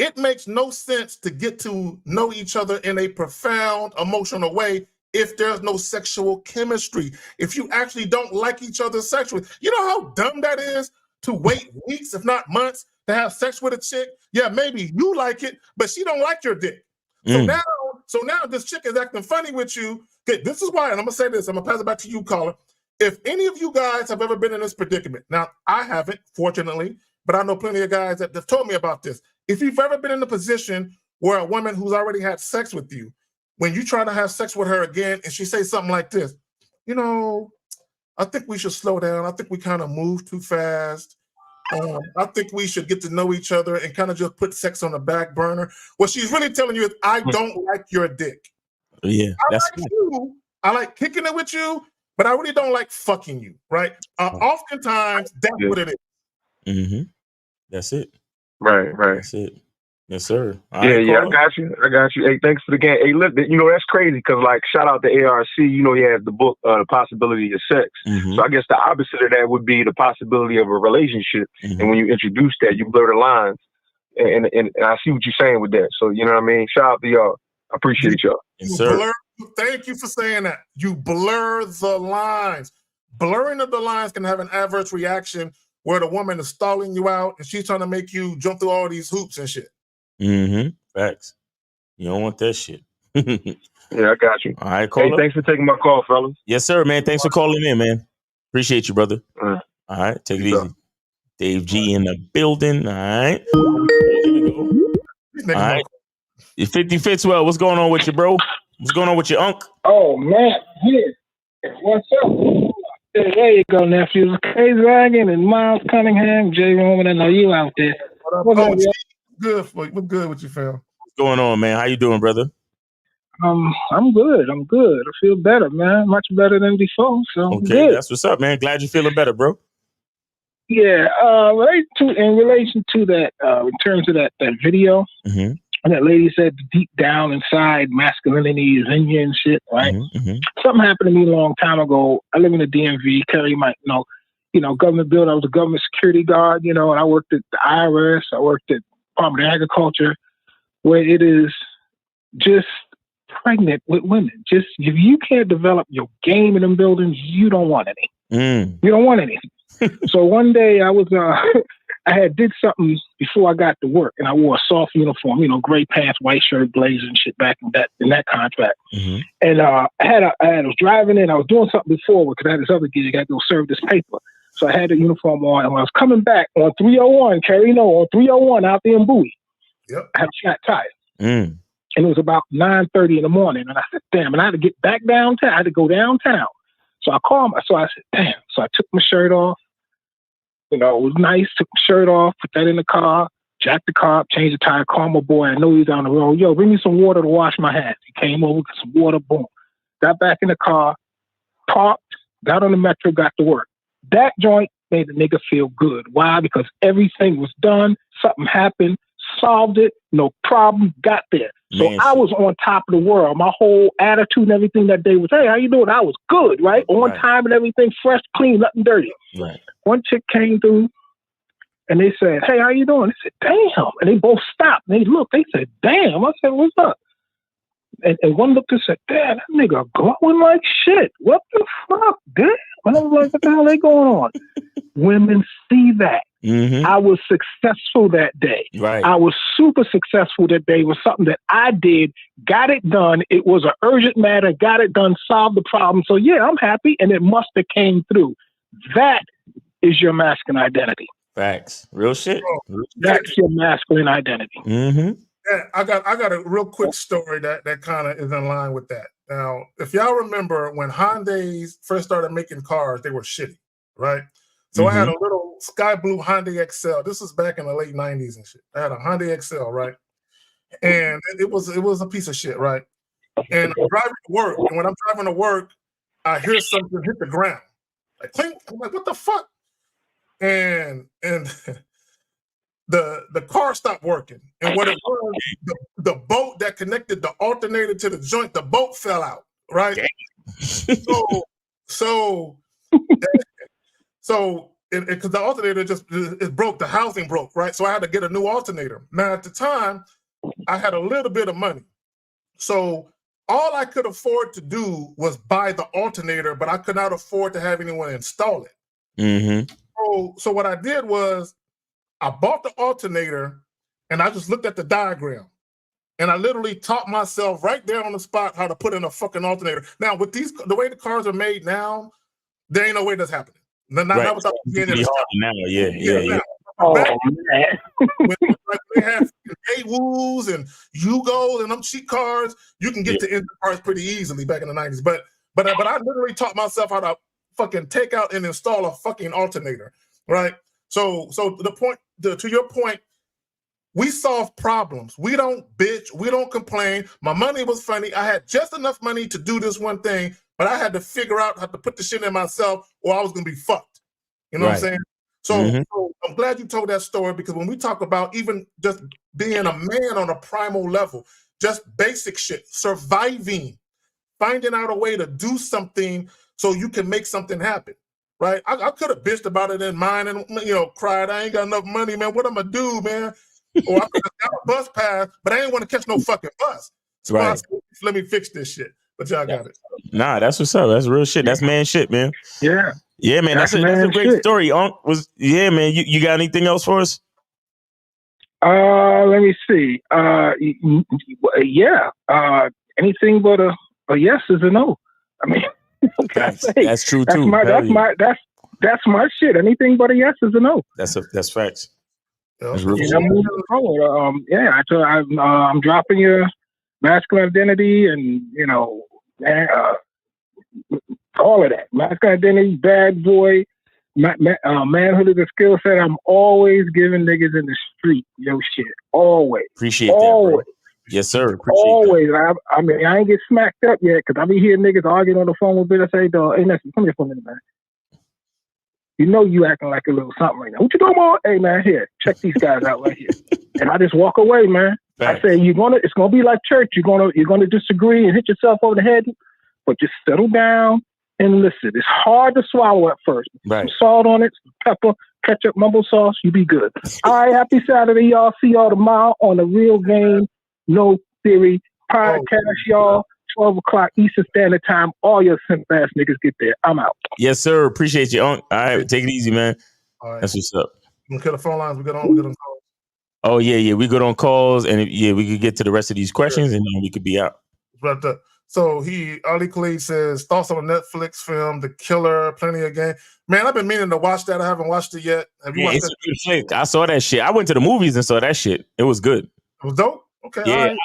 it makes no sense to get to know each other in a profound emotional way if there's no sexual chemistry. If you actually don't like each other sexually, you know how dumb that is to wait weeks, if not months, to have sex with a chick. Yeah, maybe you like it, but she don't like your dick. So now this chick is acting funny with you. Okay, this is why, and I'm gonna say this, I'm gonna pass it back to you, caller. If any of you guys have ever been in this predicament, now I haven't, fortunately, but I know plenty of guys that have told me about this. If you've ever been in a position where a woman who's already had sex with you, when you try to have sex with her again and she says something like this, you know, I think we should slow down. I think we kind of move too fast. I think we should get to know each other and kind of just put sex on the back burner. What she's really telling you is, I don't like your dick. Yeah, that's like you. I like kicking it with you, but I really don't like fucking you, right? Oftentimes, that's what it is. Mm-hmm. That's it. Right. That's it. Yes, sir. All Yeah, right, I caller. got you. Hey, thanks for the game. Hey, look, that's crazy because, like, shout out to ARC. You know, he has the book, The Possibility of Sex. Mm-hmm. So I guess the opposite of that would be the possibility of a relationship. Mm-hmm. And when you introduce that, you blur the lines. And I see what you're saying with that. So, you know what I mean? Shout out to y'all. I appreciate y'all. Yes, sir. Thank you for saying that. You blur the lines. Blurring of the lines can have an adverse reaction where the woman is stalling you out and she's trying to make you jump through all these hoops and shit. Mm-hmm. Facts. You don't want that shit. Yeah, I got you. All right, Hey, caller. thanks for taking my call, fellas. Yes, sir, man. Thanks for calling in, man. Appreciate you, brother. All right, take it Peace easy. out. Dave G in the building. All right. Here we go. All right. 50 Fitzwell, what's going on with you, bro? What's going on with your unk? Oh, man. Yeah. What's up? There you go, nephews. K Dragon and Miles Cunningham, J Roman. I know you out there. What's up, good for you? What's good with you, fam? What's going on, man? How you doing, brother? I'm good. I feel better, man. Much better than before. So Okay, good. that's what's up, man. Glad you're feeling better, bro. Yeah. In relation to that, in terms of that video, Mm-hmm. and that lady said deep down inside masculinity is in you and shit, right? Mm-hmm. Something happened to me a long time ago. I live in the DMV. Kerry might know. Government building. I was a government security guard, and I worked at the IRS. I worked at Department of Agriculture, where it is just pregnant with women. Just if you can't develop your game in them buildings, you don't want any. You don't want any. So one day I was, I had did something before I got to work, and I wore a soft uniform, gray pants, white shirt, blazer, and shit back in that contract. Mm-hmm. And I was driving in. I was doing something before because I had this other gig. I had to go serve this paper. So I had the uniform on, and when I was coming back on 301, on 301 out there in Bowie, yep. I had a flat tire. And it was about 9:30 in the morning. And I said, damn, and I had to get back downtown. I had to go downtown. So I said, damn. So I took my shirt off. It was nice. Took my shirt off, put that in the car, jacked the car up, changed the tire, called my boy. I know he was down the road. Yo, bring me some water to wash my hands. He came over, got some water, boom. Got back in the car, parked, got on the metro, got to work. That joint made the nigga feel good. Why? Because everything was done. Something happened. Solved it. No problem. Got there. So I was on top of the world. My whole attitude and everything that day was, hey, how you doing? I was good, right? On time and everything, fresh, clean, nothing dirty. Right. One chick came through and they said, hey, how you doing? They said, damn. And they both stopped. And they looked. They said, damn. I said, what's up? And one looked and said, damn, that nigga glowing like shit. What the fuck, damn? And I was like, what the hell they going on? Women see that. Mm-hmm. I was successful that day. Right. I was super successful that day. It was something that I did, got it done. It was an urgent matter, got it done, solved the problem. So yeah, I'm happy, and it must have came through. That is your masculine identity. Facts. Real shit. That's your masculine identity. Mm-hmm. Yeah, I got a real quick story that kind of is in line with that. Now, if y'all remember when Hyundais first started making cars, they were shitty, right? So I had a little sky blue Hyundai Excel. This was back in the late 90s and shit. I had a Hyundai Excel, right? And it was a piece of shit, right? And I'm driving to work, and when I'm driving to work, I hear something hit the ground. Like clink. I'm like, what the fuck? And the car stopped working. And what it was, the bolt that connected the alternator to the joint, the bolt fell out, right? So because the alternator just it broke, the housing broke, right? So I had to get a new alternator. Now at the time, I had a little bit of money, so all I could afford to do was buy the alternator, but I could not afford to have anyone install it. Mm-hmm. So what I did was I bought the alternator, and I just looked at the diagram, and I literally taught myself right there on the spot how to put in a fucking alternator. Now with the way the cars are made now, there ain't no way that's happening. Not without being in It's a hard now. Yeah. Oh Back man. when they have A-Woos and Yugos and them cheap cars, you can get to engine parts pretty easily back in the 90s. But I literally taught myself how to fucking take out and install a fucking alternator, right? So the point, to your point, we solve problems. We don't bitch. We don't complain. My money was funny. I had just enough money to do this one thing, but I had to figure out how to put the shit in myself or I was going to be fucked. You know what I'm saying? So I'm glad you told that story, because when we talk about even just being a man on a primal level, just basic shit, surviving, finding out a way to do something so you can make something happen, right? I could have bitched about it in mine and, cried, I ain't got enough money, man. What I'm going to do, man? Or I could have got a bus pass, but I ain't want to catch no fucking bus. So I said, let me fix this shit. But y'all got it. Nah, that's what's up. That's real shit. That's man shit, man. Yeah. Yeah, man. That's a great story. Man. You got anything else for us? Let me see. Anything but a yes is a no. I mean, what can I say? That's true too. That's my shit. Anything but a yes is a no. That's facts. That's real. I'm moving forward. I'm dropping your masculine identity and all of that. Masculine identity, bad boy, manhood is a skill set. I'm always giving niggas in the street yo shit. Always. Appreciate that, bro. Yes, sir. Appreciate always. That. I ain't get smacked up yet because I be hearing niggas arguing on the phone with bitch. I say, dog, hey, Nessie, come here for a minute, man. You know you acting like a little something right now. What you doing, boy? Hey, man, here, check these guys out right here. And I just walk away, man. Thanks. I say, it's gonna be like church. You're gonna disagree and hit yourself over the head, but just settle down and listen. It's hard to swallow at first. Right. Some salt on it, some pepper, ketchup, mumble sauce, you be good. All right, happy Saturday, y'all. See y'all tomorrow on the Real Game, No Theory podcast, y'all. 12 o'clock Eastern Standard Time. All your simp ass niggas get there. I'm out. Yes, sir. Appreciate you. All right, take it easy, man. All right. That's what's up. We kill the phone lines. We get on calls. Oh yeah. We good on calls, and we could get to the rest of these questions, and then we could be out. But so Ali Khalid says thoughts on the Netflix film The Killer. Plenty of game. Man, I've been meaning to watch that. I haven't watched it yet. Have you watched it's that? a good flick. I saw that shit. I went to the movies and saw that shit. It was good. It was dope. Okay. Yeah. All right.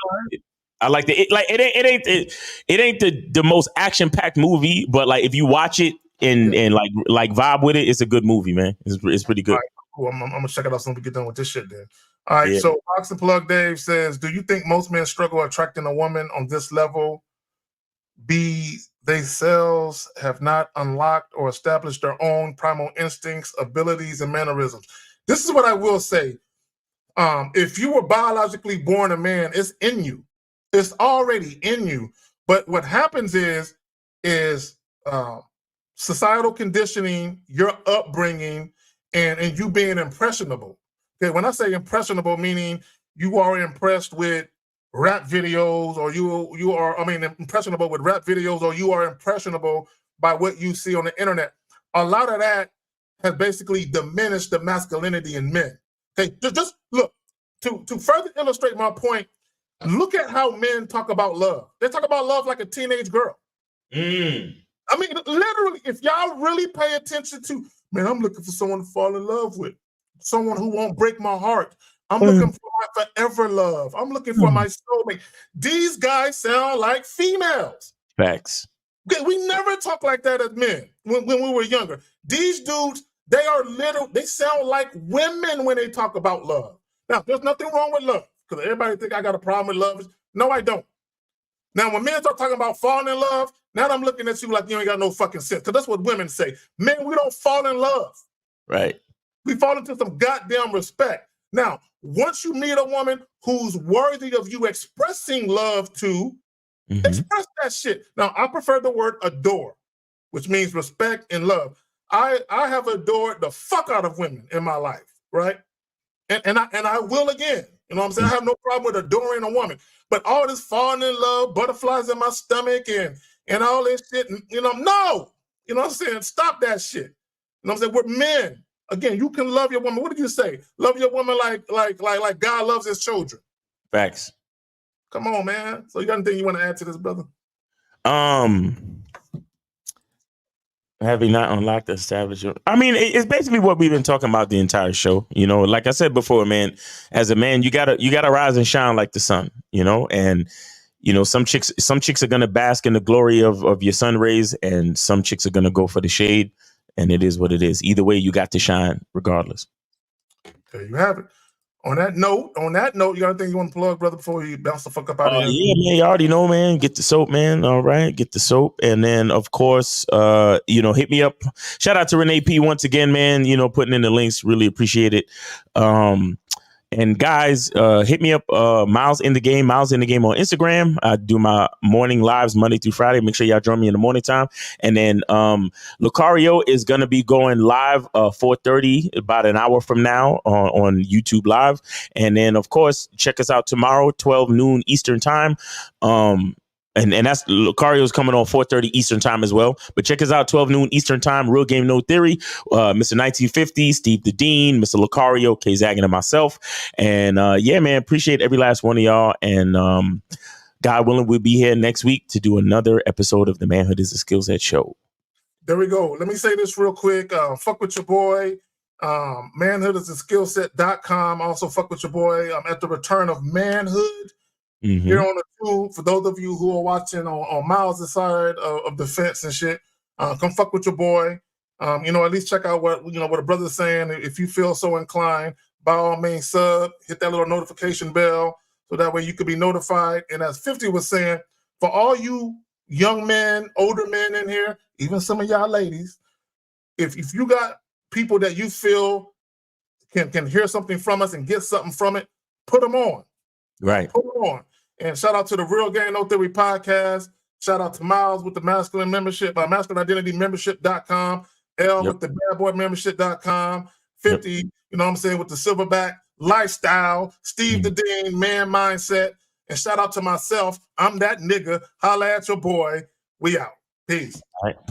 I like it ain't the most action packed movie, but like if you watch it and like vibe with it, it's a good movie, man. It's pretty good. All right, cool. I'm gonna check it out soon we get done with this shit then. All right. So Box and Plug Dave says, do you think most men struggle attracting a woman on this level? B, they themselves have not unlocked or established their own primal instincts, abilities, and mannerisms. This is what I will say. If you were biologically born a man, it's in you. It's already in you. But what happens is societal conditioning, your upbringing, and you being impressionable. Okay, when I say impressionable, meaning you are impressed with rap videos, or you are impressionable with rap videos, or you are impressionable by what you see on the internet. A lot of that has basically diminished the masculinity in men. Okay, just look to further illustrate my point. Look at how men talk about love. They talk about love like a teenage girl. I mean, literally, if y'all really pay attention to, man, I'm looking for someone to fall in love with, someone who won't break my heart. I'm looking for my forever love. I'm looking for my soulmate. These guys sound like females. Facts. We never talk like that as men when we were younger. These dudes, they sound like women when they talk about love. Now, there's nothing wrong with love, because everybody think I got a problem with love. No, I don't. Now, when men start talking about falling in love, now I'm looking at you like you ain't got no fucking sense, because that's what women say. Men, we don't fall in love. Right. We fall into some goddamn respect. Now, once you meet a woman who's worthy of you expressing love to, express that shit. Now, I prefer the word adore, which means respect and love. I have adored the fuck out of women in my life, right? And I will again. You know what I'm saying? I have no problem with adoring a woman. But all this falling in love, butterflies in my stomach and all this shit, no. You know what I'm saying? Stop that shit. You know what I'm saying? We're men. Again, you can love your woman. What did you say? Love your woman like God loves his children. Facts. Come on, man. So you got anything you want to add to this, brother? Having not unlocked the establishment. I mean, it's basically what we've been talking about the entire show. You know, like I said before, man, as a man, you gotta rise and shine like the sun, you know, and you know, some chicks are gonna bask in the glory of your sun rays, and some chicks are gonna go for the shade, and it is what it is. Either way, you got to shine regardless. There you have it. On that note, you got anything you want to plug, brother, before you bounce the fuck up out of here? Yeah, man, you already know, man. Get the soap, man. All right, get the soap, and then of course, hit me up. Shout out to Renee P once again, man. You know, putting in the links, really appreciate it. And guys, hit me up, Miles in the Game on Instagram. I do my morning lives Monday through Friday. Make sure y'all join me in the morning time. And then Lucario is going to be going live 4:30, about an hour from now on YouTube Live. And then, of course, check us out tomorrow, 12 noon Eastern time. And that's Lucario's coming on 4:30 Eastern time as well. But check us out, 12 noon Eastern time, Real Game No Theory, Mr. 1950, Steve the Dean, Mr. Lucario, K Zaggin, and myself. And yeah, man, appreciate every last one of y'all. And God willing, we'll be here next week to do another episode of the Manhood is a Skill Set Show. There we go. Let me say this real quick. Fuck with your boy. Manhoodisaskillset.com. Also fuck with your boy. At the return of Manhood. Here on the tube, for those of you who are watching on Miles' side of the fence and shit, come fuck with your boy. At least check out what a brother's saying. If you feel so inclined, by all means, sub, hit that little notification bell so that way you could be notified. And as 50 was saying, for all you young men, older men in here, even some of y'all ladies, if you got people that you feel can hear something from us and get something from it, put them on. Right. Put them on. And shout out to the Real Game No Theory podcast. Shout out to Miles with the masculine membership, masculineidentymembership.com, with the bad boy membership.com, 50, you know what I'm saying, with the silverback lifestyle, Steve the Dean, man mindset. And shout out to myself. I'm that nigga. Holla at your boy. We out. Peace. All right. Peace.